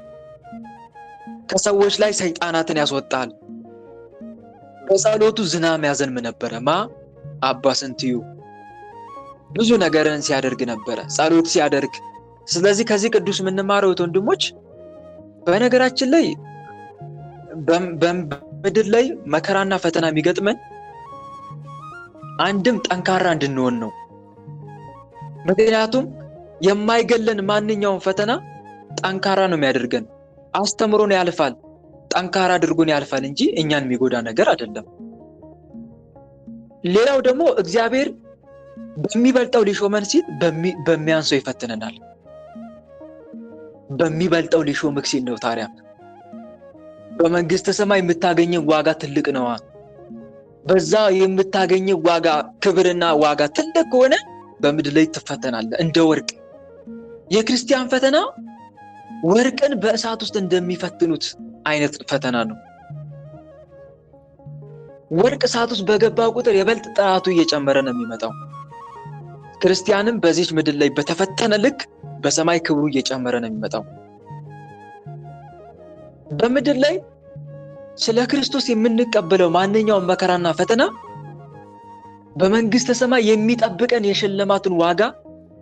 ከሰዎች ላይ ሰይጣናትን ያስወጣል። በጸሎቱ ዝናም ያዘንም ነበረ። አባ ስንትዩ ብዙ ነገርን ሲያደርግ ነበረ፣ ጸሎት ሲያደርግ። ስለዚህ ከዚህ ቅዱስ የምንማረው ወንድሞች፣ በነገራችን ላይ በምድር ላይ መከራና ፈተና የሚገጥመን አንድም ጠንካራ እንድንሆን ነው። ምክንያቱም የማይገለን ማንኛውም ፈተና ጠንካራ ነው የሚያደርገን። አስተምሮን ያልፋል፣ ጠንካራ አድርጎን ያልፋል እንጂ እኛን የሚጎዳ ነገር አይደለም። ሌላው ደግሞ እግዚአብሔር በሚበልጠው ሊሾመን ሲል በሚያንሰው ይፈትነናል። በሚበልጠው ሊሾምክ ሲል ነው። ታዲያ በመንግስተ ሰማይ የምታገኘው ዋጋ ትልቅ ነው። በዛ የምታገኘው ዋጋ ክብርና ዋጋ ትልቅ ከሆነ በምድር ላይ ትፈተናለህ እንደ ወርቅ። የክርስቲያን ፈተና ወርቅን በእሳት ውስጥ እንደሚፈትኑት አይነት ፈተና ነው። ወርቅ እሳት ውስጥ በገባ ቁጥር የበልጥ ጥራቱ እየጨመረ ነው የሚመጣው። ክርስቲያንም በዚህች ምድር ላይ በተፈተነ ልክ በሰማይ ክብሩ እየጨመረ ነው የሚመጣው። በምድር ላይ ስለ ክርስቶስ የምንቀበለው ማንኛውም መከራና ፈተና በመንግስተ ሰማይ የሚጠብቀን የሽልማቱን ዋጋ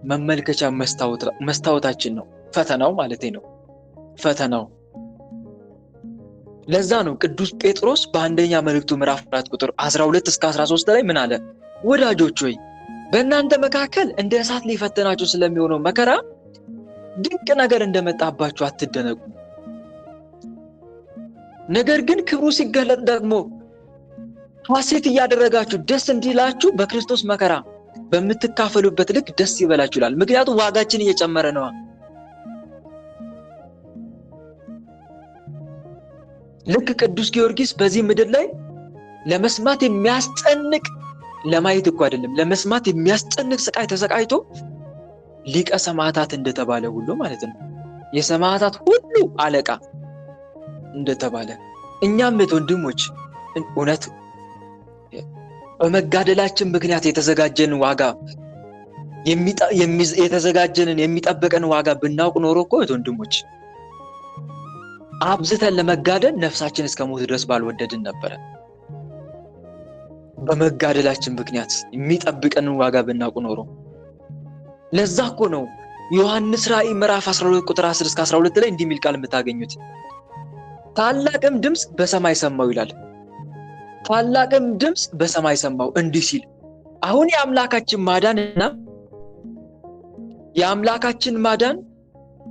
መመልከቻ መስታወታችን ነው። ፈተናው ማለት ነው። ፈተናው ለዛ ነው ቅዱስ ጴጥሮስ በአንደኛ መልእክቱ ምዕራፍ 4 ቁጥር 12 እስከ 13 ላይ ምን አለ? ወዳጆች ሆይ በእናንተ መካከል እንደ እሳት ሊፈተናችሁ ስለሚሆነው መከራ ድንቅ ነገር እንደመጣባችሁ አትደነቁ። ነገር ግን ክብሩ ሲገለጥ ደግሞ ሐሴት እያደረጋችሁ ደስ እንዲላችሁ በክርስቶስ መከራ በምትካፈሉበት ልክ ደስ ይበላችሁ ይላል። ምክንያቱም ዋጋችን እየጨመረ ነው። ልክ ቅዱስ ጊዮርጊስ በዚህ ምድር ላይ ለመስማት የሚያስጨንቅ ለማየት እኮ አይደለም ለመስማት የሚያስጨንቅ ስቃይ ተሰቃይቶ ሊቀ ሰማዕታት እንደተባለ ሁሉ ማለት ነው። የሰማዕታት ሁሉ አለቃ እንደተባለ እኛም ወንድሞች እውነት በመጋደላችን ምክንያት የተዘጋጀን ዋጋ የተዘጋጀንን የሚጠብቀን ዋጋ ብናውቅ ኖሮ እኮ ወንድሞች አብዝተን ለመጋደል ነፍሳችን እስከ ሞት ድረስ ባልወደድን ነበረ። በመጋደላችን ምክንያት የሚጠብቀንን ዋጋ ብናውቅ ኖሮ። ለዛ እኮ ነው ዮሐንስ ራእይ ምዕራፍ 12 ቁጥር 10 እስከ 12 ላይ እንዲህ የሚል ቃል የምታገኙት። ታላቅም ድምፅ በሰማይ ሰማሁ ይላል። ታላቅም ድምፅ በሰማይ ሰማሁ እንዲህ ሲል አሁን የአምላካችን ማዳን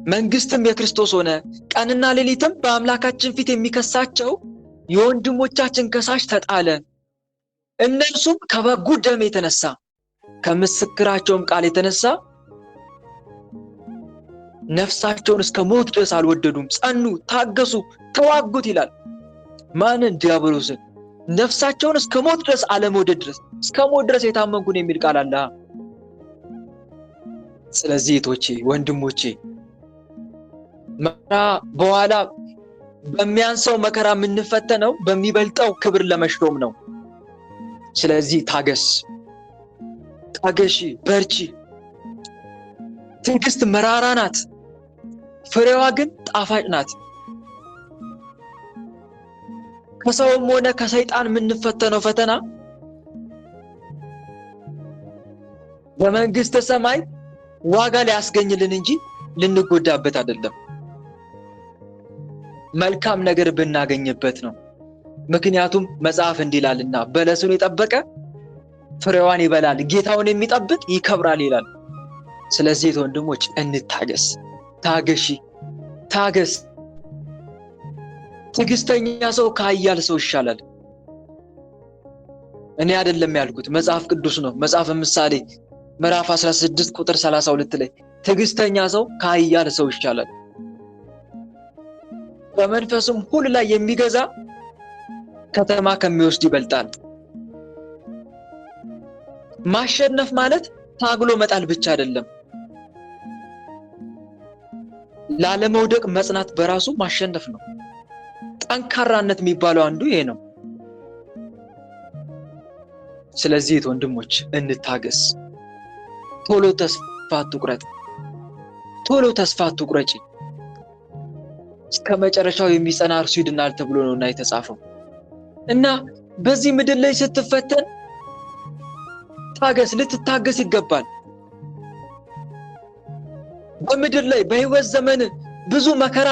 መንግስትም የክርስቶስ ሆነ። ቀንና ሌሊትም በአምላካችን ፊት የሚከሳቸው የወንድሞቻችን ከሳሽ ተጣለ። እነርሱም ከበጉ ደም የተነሳ ከምስክራቸውም ቃል የተነሳ ነፍሳቸውን እስከ ሞት ድረስ አልወደዱም፣ ጸኑ፣ ታገሱ፣ ተዋጉት ይላል። ማንን? ዲያብሎስን። ነፍሳቸውን እስከ ሞት ድረስ አለመውደድ ድረስ እስከ ሞት ድረስ የታመንኩን የሚል ቃል አለ። ስለዚህ እህቶቼ ወንድሞቼ መከራ በኋላ በሚያንሰው መከራ የምንፈተነው በሚበልጠው ክብር ለመሾም ነው። ስለዚህ ታገስ፣ ታገሺ፣ በርቺ። ትዕግስት መራራ ናት፣ ፍሬዋ ግን ጣፋጭ ናት። ከሰውም ሆነ ከሰይጣን የምንፈተነው ፈተና በመንግስተ ሰማይ ዋጋ ሊያስገኝልን እንጂ ልንጎዳበት አይደለም። መልካም ነገር ብናገኝበት ነው። ምክንያቱም መጽሐፍ እንዲህ ይላልና በለሱን የጠበቀ ፍሬዋን ይበላል፣ ጌታውን የሚጠብቅ ይከብራል ይላል። ስለዚህ ወንድሞች እንታገስ፣ ታገሺ፣ ታገስ። ትዕግስተኛ ሰው ከኃያል ሰው ይሻላል። እኔ አይደለም ያልኩት፣ መጽሐፍ ቅዱስ ነው። መጽሐፍ ምሳሌ ምዕራፍ 16 ቁጥር 32 ላይ ትዕግስተኛ ሰው ከኃያል ሰው ይሻላል። በመንፈስም ሁሉ ላይ የሚገዛ ከተማ ከሚወስድ ይበልጣል። ማሸነፍ ማለት ታግሎ መጣል ብቻ አይደለም። ላለመውደቅ መጽናት በራሱ ማሸነፍ ነው። ጠንካራነት የሚባለው አንዱ ይሄ ነው። ስለዚህ ወንድሞች እንታገስ። ቶሎ ተስፋ አትቁረጥ፣ ቶሎ ተስፋ አትቁረጪ። እስከ መጨረሻው የሚጸና እርሱ ይድናል ተብሎ ነውና የተጻፈው። እና በዚህ ምድር ላይ ስትፈተን ታገስ፣ ልትታገስ ይገባል። በምድር ላይ በህይወት ዘመን ብዙ መከራ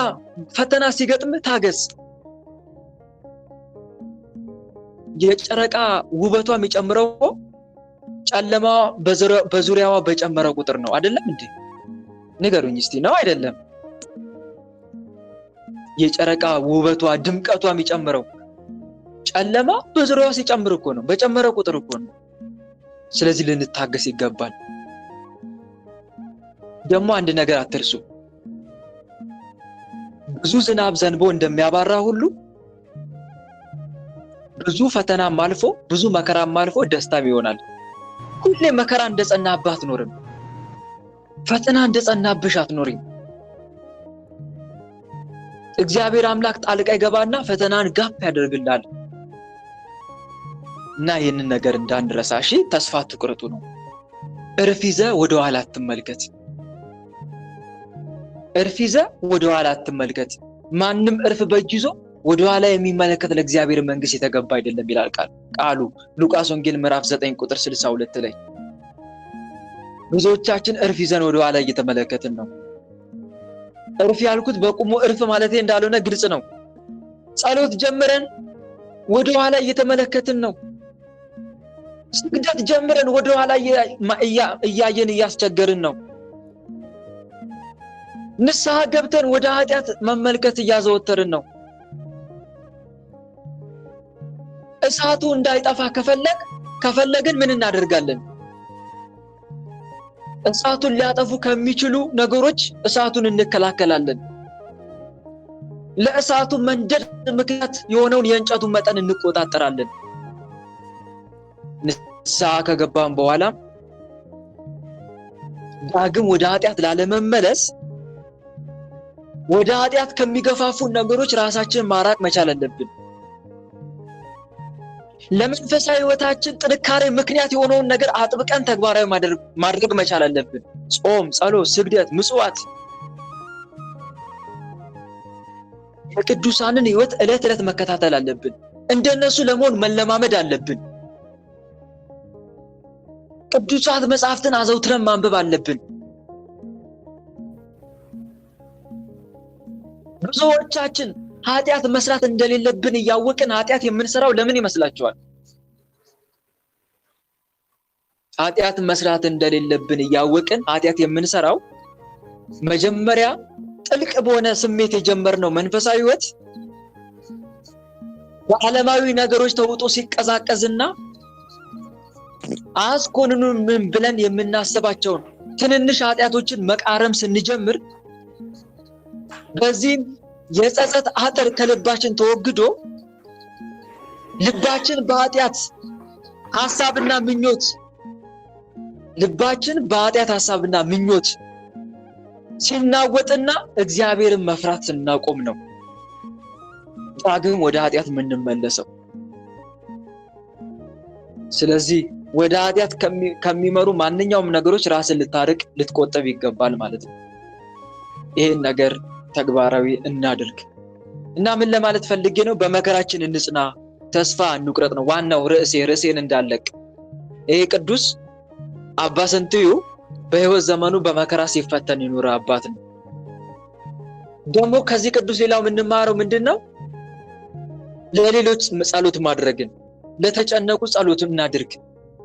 ፈተና ሲገጥም ታገስ። የጨረቃ ውበቷ የሚጨምረው ጨለማ በዙሪያዋ በጨመረ ቁጥር ነው አይደለም እንዴ? ንገሩኝ እስቲ፣ ነው አይደለም? የጨረቃ ውበቷ ድምቀቷ የሚጨምረው ጨለማ በዙሪያዋ ሲጨምር እኮ ነው፣ በጨመረ ቁጥር እኮ ነው። ስለዚህ ልንታገስ ይገባል። ደግሞ አንድ ነገር አትርሱ። ብዙ ዝናብ ዘንቦ እንደሚያባራ ሁሉ ብዙ ፈተናም አልፎ ብዙ መከራም አልፎ ደስታም ይሆናል። ሁሌ መከራ እንደጸናብህ አትኖርም። ፈተና እንደጸናብሽ አትኖሪም። እግዚአብሔር አምላክ ጣልቃ ይገባና ፈተናን ጋፕ ያደርግልሃል። እና ይህንን ነገር እንዳንረሳ እሺ። ተስፋ አትቁረጡ ነው። እርፍ ይዘህ ወደ ኋላ አትመልከት። እርፍ ይዘህ ወደ ኋላ አትመልከት። ማንም እርፍ በእጁ ይዞ ወደ ኋላ የሚመለከት ለእግዚአብሔር መንግስት የተገባ አይደለም ይላል ቃሉ ሉቃስ ወንጌል ምዕራፍ 9 ቁጥር 62 ላይ። ብዙዎቻችን እርፍ ይዘን ወደ ኋላ እየተመለከትን ነው። እርፍ ያልኩት በቁሙ እርፍ ማለቴ እንዳልሆነ ግልጽ ነው። ጸሎት ጀምረን ወደ ኋላ እየተመለከትን ነው። ስግደት ጀምረን ወደ ኋላ እያየን እያስቸገርን ነው። ንስሐ ገብተን ወደ ኃጢአት መመልከት እያዘወተርን ነው። እሳቱ እንዳይጠፋ ከፈለግን ምን እናደርጋለን? እሳቱን ሊያጠፉ ከሚችሉ ነገሮች እሳቱን እንከላከላለን። ለእሳቱ መንደድ ምክንያት የሆነውን የእንጨቱን መጠን እንቆጣጠራለን። ንስሐ ከገባን በኋላ ዳግም ወደ ኃጢአት ላለመመለስ ወደ ኃጢአት ከሚገፋፉ ነገሮች ራሳችንን ማራቅ መቻል አለብን። ለመንፈሳዊ ሕይወታችን ጥንካሬ ምክንያት የሆነውን ነገር አጥብቀን ተግባራዊ ማድረግ መቻል አለብን። ጾም፣ ጸሎት፣ ስግደት፣ ምጽዋት የቅዱሳንን ሕይወት ዕለት ዕለት መከታተል አለብን። እንደነሱ ለመሆን መለማመድ አለብን። ቅዱሳት መጻሕፍትን አዘውትረን ማንበብ አለብን። ብዙዎቻችን ኃጢአት መስራት እንደሌለብን እያወቅን ኃጢአት የምንሰራው ለምን ይመስላችኋል? ኃጢአት መስራት እንደሌለብን እያወቅን ኃጢአት የምንሰራው መጀመሪያ ጥልቅ በሆነ ስሜት የጀመርነው መንፈሳዊ ሕይወት በዓለማዊ ነገሮች ተውጦ ሲቀዛቀዝና አስኮንኑን ምን ብለን የምናስባቸውን ትንንሽ ኃጢአቶችን መቃረም ስንጀምር በዚህም የጸጸት አጥር ከልባችን ተወግዶ ልባችን በኃጢአት ሐሳብና ምኞት ሲናወጥና እግዚአብሔርን መፍራት ስናቆም ነው ዳግም ወደ ኃጢአት የምንመለሰው። ስለዚህ ወደ ኃጢአት ከሚመሩ ማንኛውም ነገሮች ራስን ልትቆጠብ ይገባል ማለት ነው። ይሄን ነገር ተግባራዊ እናድርግ እና ምን ለማለት ፈልጌ ነው? በመከራችን እንጽና፣ ተስፋ እንቁረጥ ነው ዋናው ርዕሴን እንዳለቅ። ይሄ ቅዱስ አባ ስንትዩ በሕይወት ዘመኑ በመከራ ሲፈተን ይኖረ አባት ነው። ደግሞ ከዚህ ቅዱስ ሌላው የምንማረው ምንድነው? ለሌሎች ጸሎት ማድረግን፣ ለተጨነቁ ጸሎት እናድርግ።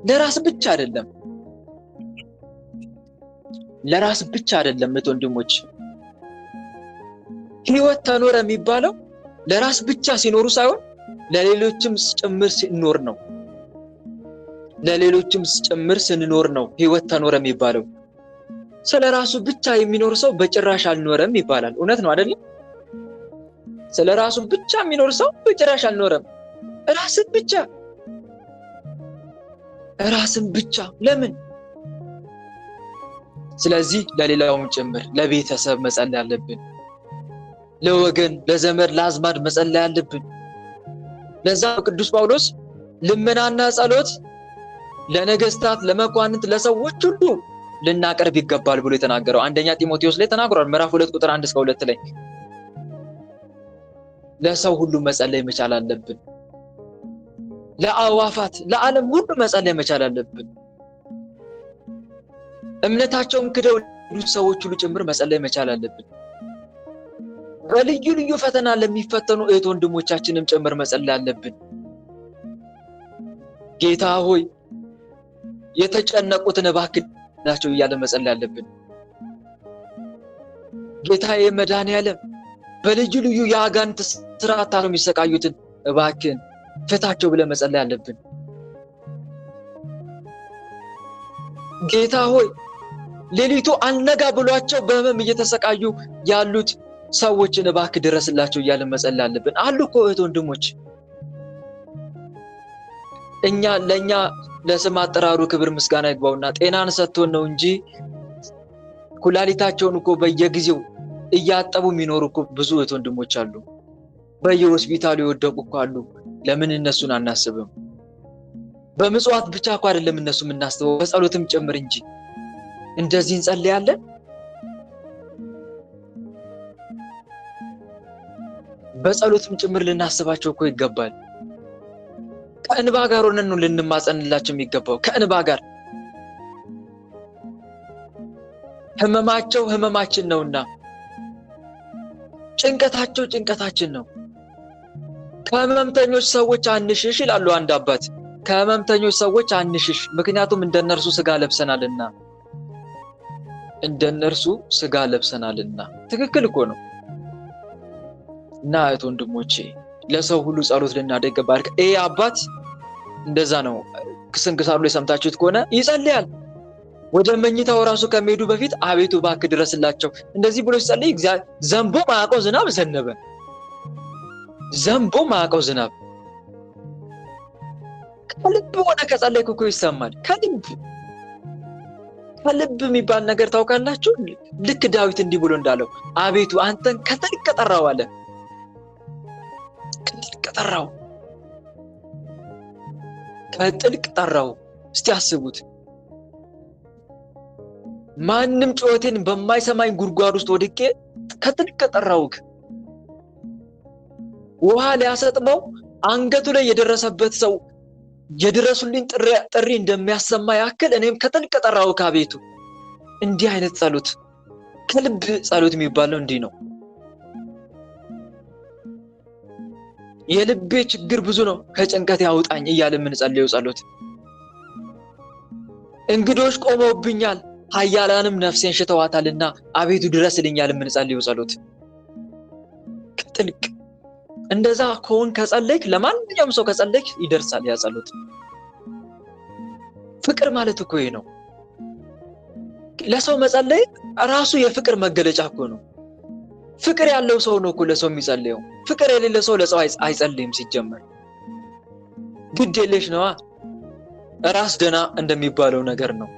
ለራስ ብቻ አይደለም ወንድሞች። ሕይወት ተኖረ የሚባለው ለራስ ብቻ ሲኖሩ ሳይሆን ለሌሎችም ጭምር ሲኖር ነው። ስንኖር ነው ሕይወት ተኖረ የሚባለው። ስለራሱ ብቻ የሚኖር ሰው በጭራሽ አልኖረም ይባላል። እውነት ነው አይደል? ስለራሱ ብቻ የሚኖር ሰው በጭራሽ አልኖረም። ራስን ብቻ ለምን? ስለዚህ ለሌላውም ጭምር ለቤተሰብ መጸለይ አለብን። ለወገን፣ ለዘመድ፣ ለአዝማድ መጸለይ አለብን። ለዛ ቅዱስ ጳውሎስ ልመናና ጸሎት ለነገስታት፣ ለመኳንንት፣ ለሰዎች ሁሉ ልናቀርብ ይገባል ብሎ የተናገረው አንደኛ ጢሞቴዎስ ላይ ተናግሯል። ምዕራፍ 2 ቁጥር 1 እስከ 2 ላይ ለሰው ሁሉ መጸለይ መቻል አለብን። ለአዋፋት፣ ለዓለም ሁሉ መጸለይ መቻል አለብን። እምነታቸውን ክደው ሰዎች ሁሉ ጭምር መጸለይ መቻል አለብን። በልዩ ልዩ ፈተና ለሚፈተኑ እህት ወንድሞቻችንም ጭምር መጸለይ አለብን። ጌታ ሆይ የተጨነቁትን እባክህ ናቸው እያለ መጸለይ አለብን። ጌታዬ መድኃኔዓለም በልዩ ልዩ የአጋንንት ስርዓት ነው የሚሰቃዩትን እባክህ ፍታቸው ብለን መጸለይ አለብን። ጌታ ሆይ ሌሊቱ አልነጋ ብሏቸው በህመም እየተሰቃዩ ያሉት ሰዎችን እባክህ ድረስላቸው እያለ መጸለይ አለብን። አሉ እኮ እህት ወንድሞች ለኛ ለስም አጠራሩ ክብር ምስጋና ይግባውና ጤናን ሰጥቶን ነው እንጂ ኩላሊታቸውን እኮ በየጊዜው እያጠቡ የሚኖሩ እኮ ብዙ እህት ወንድሞች አሉ። በየሆስፒታሉ የወደቁ እኮ አሉ። ለምን እነሱን አናስብም? በምጽዋት ብቻ እኮ አይደለም እነሱ የምናስበው፣ በጸሎትም ጭምር እንጂ። እንደዚህ እንጸልያለን። በጸሎትም ጭምር ልናስባቸው እኮ ይገባል። ከእንባ ጋር ሆነን ነው ልንማጸንላቸው የሚገባው። ከእንባ ጋር ህመማቸው ህመማችን ነውና፣ ጭንቀታቸው ጭንቀታችን ነው። ከህመምተኞች ሰዎች አንሽሽ ይላሉ አንድ አባት። ከህመምተኞች ሰዎች አንሽሽ፣ ምክንያቱም እንደነርሱ ስጋ ለብሰናልና። እንደነርሱ ስጋ ለብሰናልና። ትክክል እኮ ነው። እና እህት ወንድሞቼ ለሰው ሁሉ ጸሎት ልናደርግ ይገባል። ይሄ አባት እንደዛ ነው። ስንክሳሩ ላይ ሰምታችሁት ከሆነ ይጸልያል። ወደ መኝታው ራሱ ከመሄዱ በፊት አቤቱ እባክህ ድረስላቸው እንደዚህ ብሎ ሲጸልይ ዘንቦ ማያውቀው ዝናብ ዘነበ። ዘንቦ ማያውቀው ዝናብ ከልብ ሆነ ከጸለይክ እኮ ይሰማል። ከልብ የሚባል ነገር ታውቃላችሁ። ልክ ዳዊት እንዲህ ብሎ እንዳለው አቤቱ አንተን ከጥልቅ ጠራው አለ። ከጥልቅ ጠራው፣ ከጥልቅ ጠራው። እስቲ አስቡት። ማንም ጩኸቴን በማይሰማኝ ጉድጓድ ውስጥ ወድቄ ከጥልቅ ጠራውክ። ውሃ ሊያሰጥመው አንገቱ ላይ የደረሰበት ሰው የድረሱልኝ ጥሪ እንደሚያሰማ ያክል እኔም ከጥልቅ ጠራውክ አቤቱ። እንዲህ አይነት ጸሎት፣ ከልብ ጸሎት የሚባለው እንዲህ ነው። የልቤ ችግር ብዙ ነው ከጭንቀት ያውጣኝ እያለ የምንጸልየው ጸሎት። እንግዶች ቆመውብኛል ኃያላንም ነፍሴን ሽተዋታልና አቤቱ ድረስልኝ ያለ የምንጸልየው ጸሎት። ከጥልቅ እንደዛ ከሆን ከጸለይክ፣ ለማንኛውም ሰው ከጸለይክ ይደርሳል ያ ጸሎት። ፍቅር ማለት እኮ ይሄ ነው። ለሰው መጸለይ ራሱ የፍቅር መገለጫ እኮ ነው። ፍቅር ያለው ሰው ነው እኮ ለሰው የሚጸልየው። ፍቅር የሌለ ሰው ለሰው አይጸልይም ሲጀመር። ግድ የለሽ ነዋ። ራስ ደና እንደሚባለው ነገር ነው።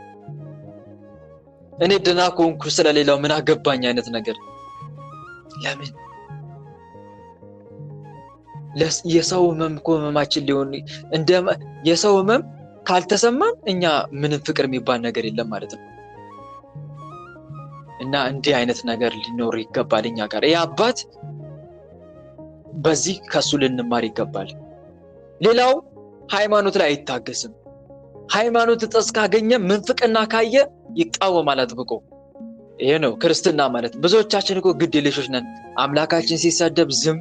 እኔ ደና ከሆንኩ ስለሌላው ምን አገባኝ አይነት ነገር። ለምን የሰው ህመም እኮ ህመማችን ሊሆን የሰው ህመም ካልተሰማን እኛ ምንም ፍቅር የሚባል ነገር የለም ማለት ነው። እና እንዲህ አይነት ነገር ሊኖር ይገባል እኛ ጋር። ይህ አባት በዚህ ከሱ ልንማር ይገባል። ሌላው ሃይማኖት ላይ አይታገስም። ሃይማኖት ጥስ ካገኘ ምንፍቅና ካየ ይቃወማል አጥብቆ። ይሄ ነው ክርስትና ማለት። ብዙዎቻችን እኮ ግድ የለሾች ነን። አምላካችን ሲሰደብ ዝም፣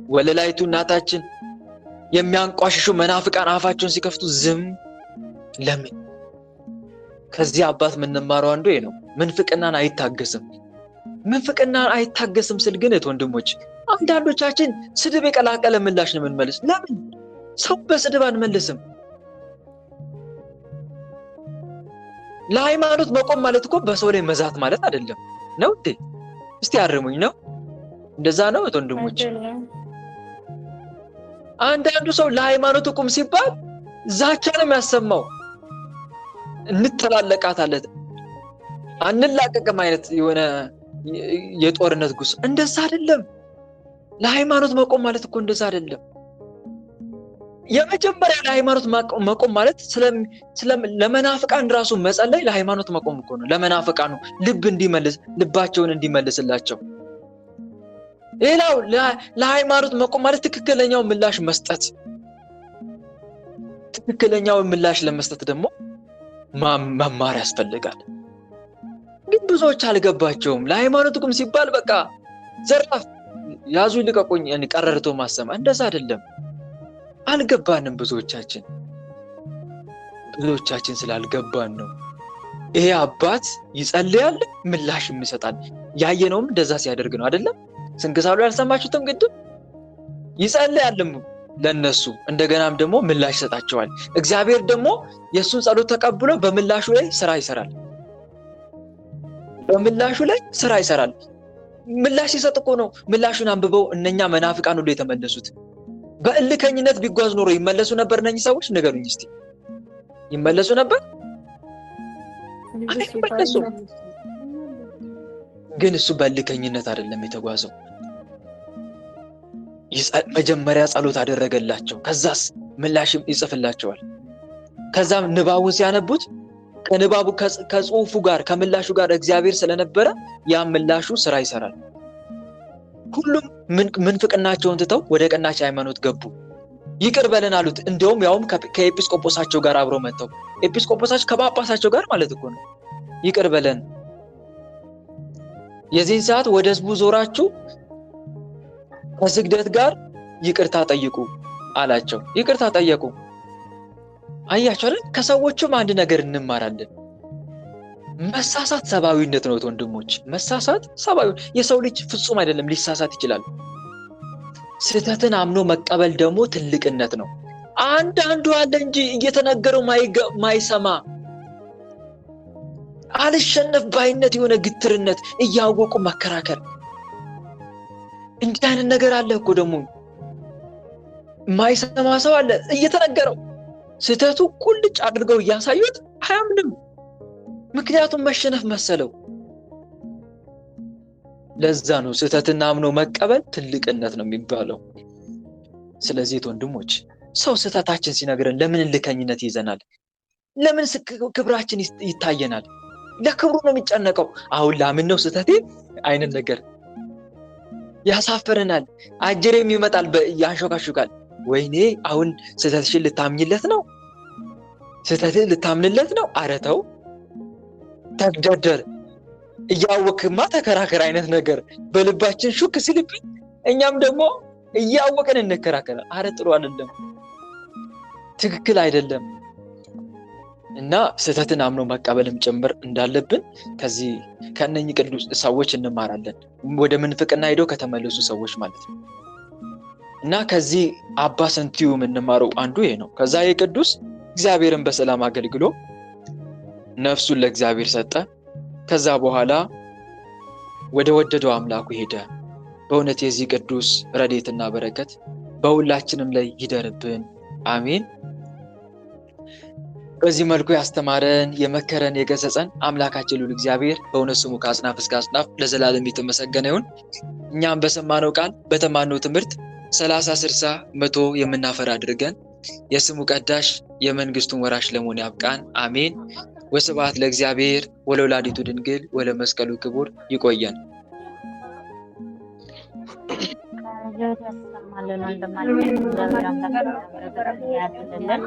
ወለላይቱ እናታችን የሚያንቋሽሹ መናፍቃን አፋቸውን ሲከፍቱ ዝም። ለምን? ከዚህ አባት የምንማረው አንዱ ይሄ ነው። ምንፍቅናን አይታገስም። ምንፍቅናን አይታገስም ስል ግን ወንድሞች፣ አንዳንዶቻችን ስድብ የቀላቀለ ምላሽ ነው የምንመልስ። ለምን? ሰው በስድብ አንመልስም። ለሃይማኖት መቆም ማለት እኮ በሰው ላይ መዛት ማለት አይደለም ነው እንዴ? እስቲ አርሙኝ ነው። እንደዛ ነው ወንድሞች። አንዳንዱ ሰው ለሃይማኖት ቁም ሲባል ዛቻ ነው የሚያሰማው። እንተላለቃታለን አንላቀቅም አይነት የሆነ የጦርነት ጉስ። እንደዛ አይደለም። ለሃይማኖት መቆም ማለት እኮ እንደዛ አይደለም። የመጀመሪያ ለሃይማኖት መቆም ማለት ለመናፍቃን ራሱ መጸለይ ለሃይማኖት መቆም እኮ ነው። ለመናፍቃኑ ልባቸውን እንዲመልስላቸው። ሌላው ለሃይማኖት መቆም ማለት ትክክለኛው ምላሽ መስጠት። ትክክለኛው ምላሽ ለመስጠት ደግሞ መማር ያስፈልጋል። ግን ብዙዎች አልገባቸውም። ለሃይማኖት ቁም ሲባል በቃ ዘራፍ ያዙ ይልቀቁኝ ቀረርቶ ማሰማ። እንደዛ አይደለም። አልገባንም። ብዙዎቻችን ስላልገባን ነው። ይሄ አባት ይጸልያል፣ ምላሽ ይሰጣል። ያየነውም እንደዛ ሲያደርግ ነው አይደለም? ስንክሳሩ ያልሰማችሁትም ግድም ይጸልያልም ለነሱ፣ እንደገናም ደግሞ ምላሽ ይሰጣቸዋል። እግዚአብሔር ደግሞ የሱን ጸሎት ተቀብሎ በምላሹ ላይ ስራ ይሰራል። ምላሽ ሲሰጥ እኮ ነው ምላሹን አንብበው እነኛ መናፍቃን ሁሉ የተመለሱት። በእልከኝነት ቢጓዝ ኖሮ ይመለሱ ነበር እነኚህ ሰዎች? ንገሩኝ እስቲ። ይመለሱ ነበር? አይመለሱም። ግን እሱ በልከኝነት አይደለም የተጓዘው። መጀመሪያ ጸሎት አደረገላቸው። ከዛስ ምላሽም ይጽፍላቸዋል። ከዛም ንባቡን ሲያነቡት ከንባቡ ከጽሁፉ ጋር ከምላሹ ጋር እግዚአብሔር ስለነበረ ያ ምላሹ ስራ ይሰራል። ሁሉም ምንፍቅናቸውን ትተው ወደ ቀናች ሃይማኖት ገቡ። ይቅር በለን አሉት። እንደውም ያውም ከኤጲስቆጶሳቸው ጋር አብረው መጥተው ኤጲስቆጶሳቸው ከጳጳሳቸው ጋር ማለት እኮ ነው። ይቅር በለን፣ የዚህን ሰዓት ወደ ህዝቡ ዞራችሁ ከስግደት ጋር ይቅርታ ጠይቁ አላቸው። ይቅርታ ጠየቁ። አያችሁ አይደል? ከሰዎችም አንድ ነገር እንማራለን። መሳሳት ሰብአዊነት ነው ወንድሞች። መሳሳት ሰብአዊ፣ የሰው ልጅ ፍጹም አይደለም፣ ሊሳሳት ይችላል። ስህተትን አምኖ መቀበል ደግሞ ትልቅነት ነው። አንዳንዱ አለ እንጂ እየተነገረው ማይሰማ አልሸነፍ ባይነት የሆነ ግትርነት፣ እያወቁ መከራከር። እንዲህ አይነት ነገር አለ እኮ ደግሞ። ማይሰማ ሰው አለ እየተነገረው ስህተቱ ቁልጭ አድርገው እያሳዩት አያምንም። ምክንያቱም መሸነፍ መሰለው። ለዛ ነው ስህተትን አምኖ መቀበል ትልቅነት ነው የሚባለው። ስለዚህ ወንድሞች ሰው ስህተታችን ሲነግረን ለምን ልከኝነት ይዘናል? ለምን ክብራችን ይታየናል? ለክብሩ ነው የሚጨነቀው። አሁን ላምን ነው ስህተቴ አይነት ነገር ያሳፈረናል። አጀሬም ይመጣል ያንሾካሹካል። ወይኔ አሁን ስህተትሽን ልታምኝለት ነው? ስህተትህን ልታምንለት ነው? ኧረ ተው ተግደርደር፣ እያወቅማ ተከራከር አይነት ነገር በልባችን ሹክ ሲልብን እኛም ደግሞ እያወቅን እንከራከራለን። ኧረ ጥሩ አይደለም፣ ትክክል አይደለም። እና ስህተትን አምኖ መቀበልም ጭምር እንዳለብን ከነኚህ ቅዱስ ሰዎች እንማራለን። ወደ ምንፍቅና ሄደው ከተመለሱ ሰዎች ማለት ነው። እና ከዚህ አባ ሰንቲዩ የምንማረው አንዱ ይሄ ነው። ከዛ የቅዱስ እግዚአብሔርን በሰላም አገልግሎ ነፍሱን ለእግዚአብሔር ሰጠ። ከዛ በኋላ ወደ ወደደው አምላኩ ሄደ። በእውነት የዚህ ቅዱስ ረድኤትና በረከት በሁላችንም ላይ ይደርብን፣ አሜን። በዚህ መልኩ ያስተማረን የመከረን የገሰጸን አምላካችን ልዑል እግዚአብሔር በእውነት ስሙ ከአጽናፍ እስከ አጽናፍ ለዘላለም የተመሰገነ ይሁን። እኛም በሰማነው ቃል በተማርነው ትምህርት 30፣ 60፣ 100 የምናፈራ አድርገን የስሙ ቀዳሽ የመንግስቱን ወራሽ ለመሆን ያብቃን፣ አሜን። ወስብሐት ለእግዚአብሔር ወለወላዲቱ ድንግል ወለመስቀሉ ክቡር። ይቆየን። ያሰማልን ወንድማችን እግዚአብሔር አምላክ ያድርግልን።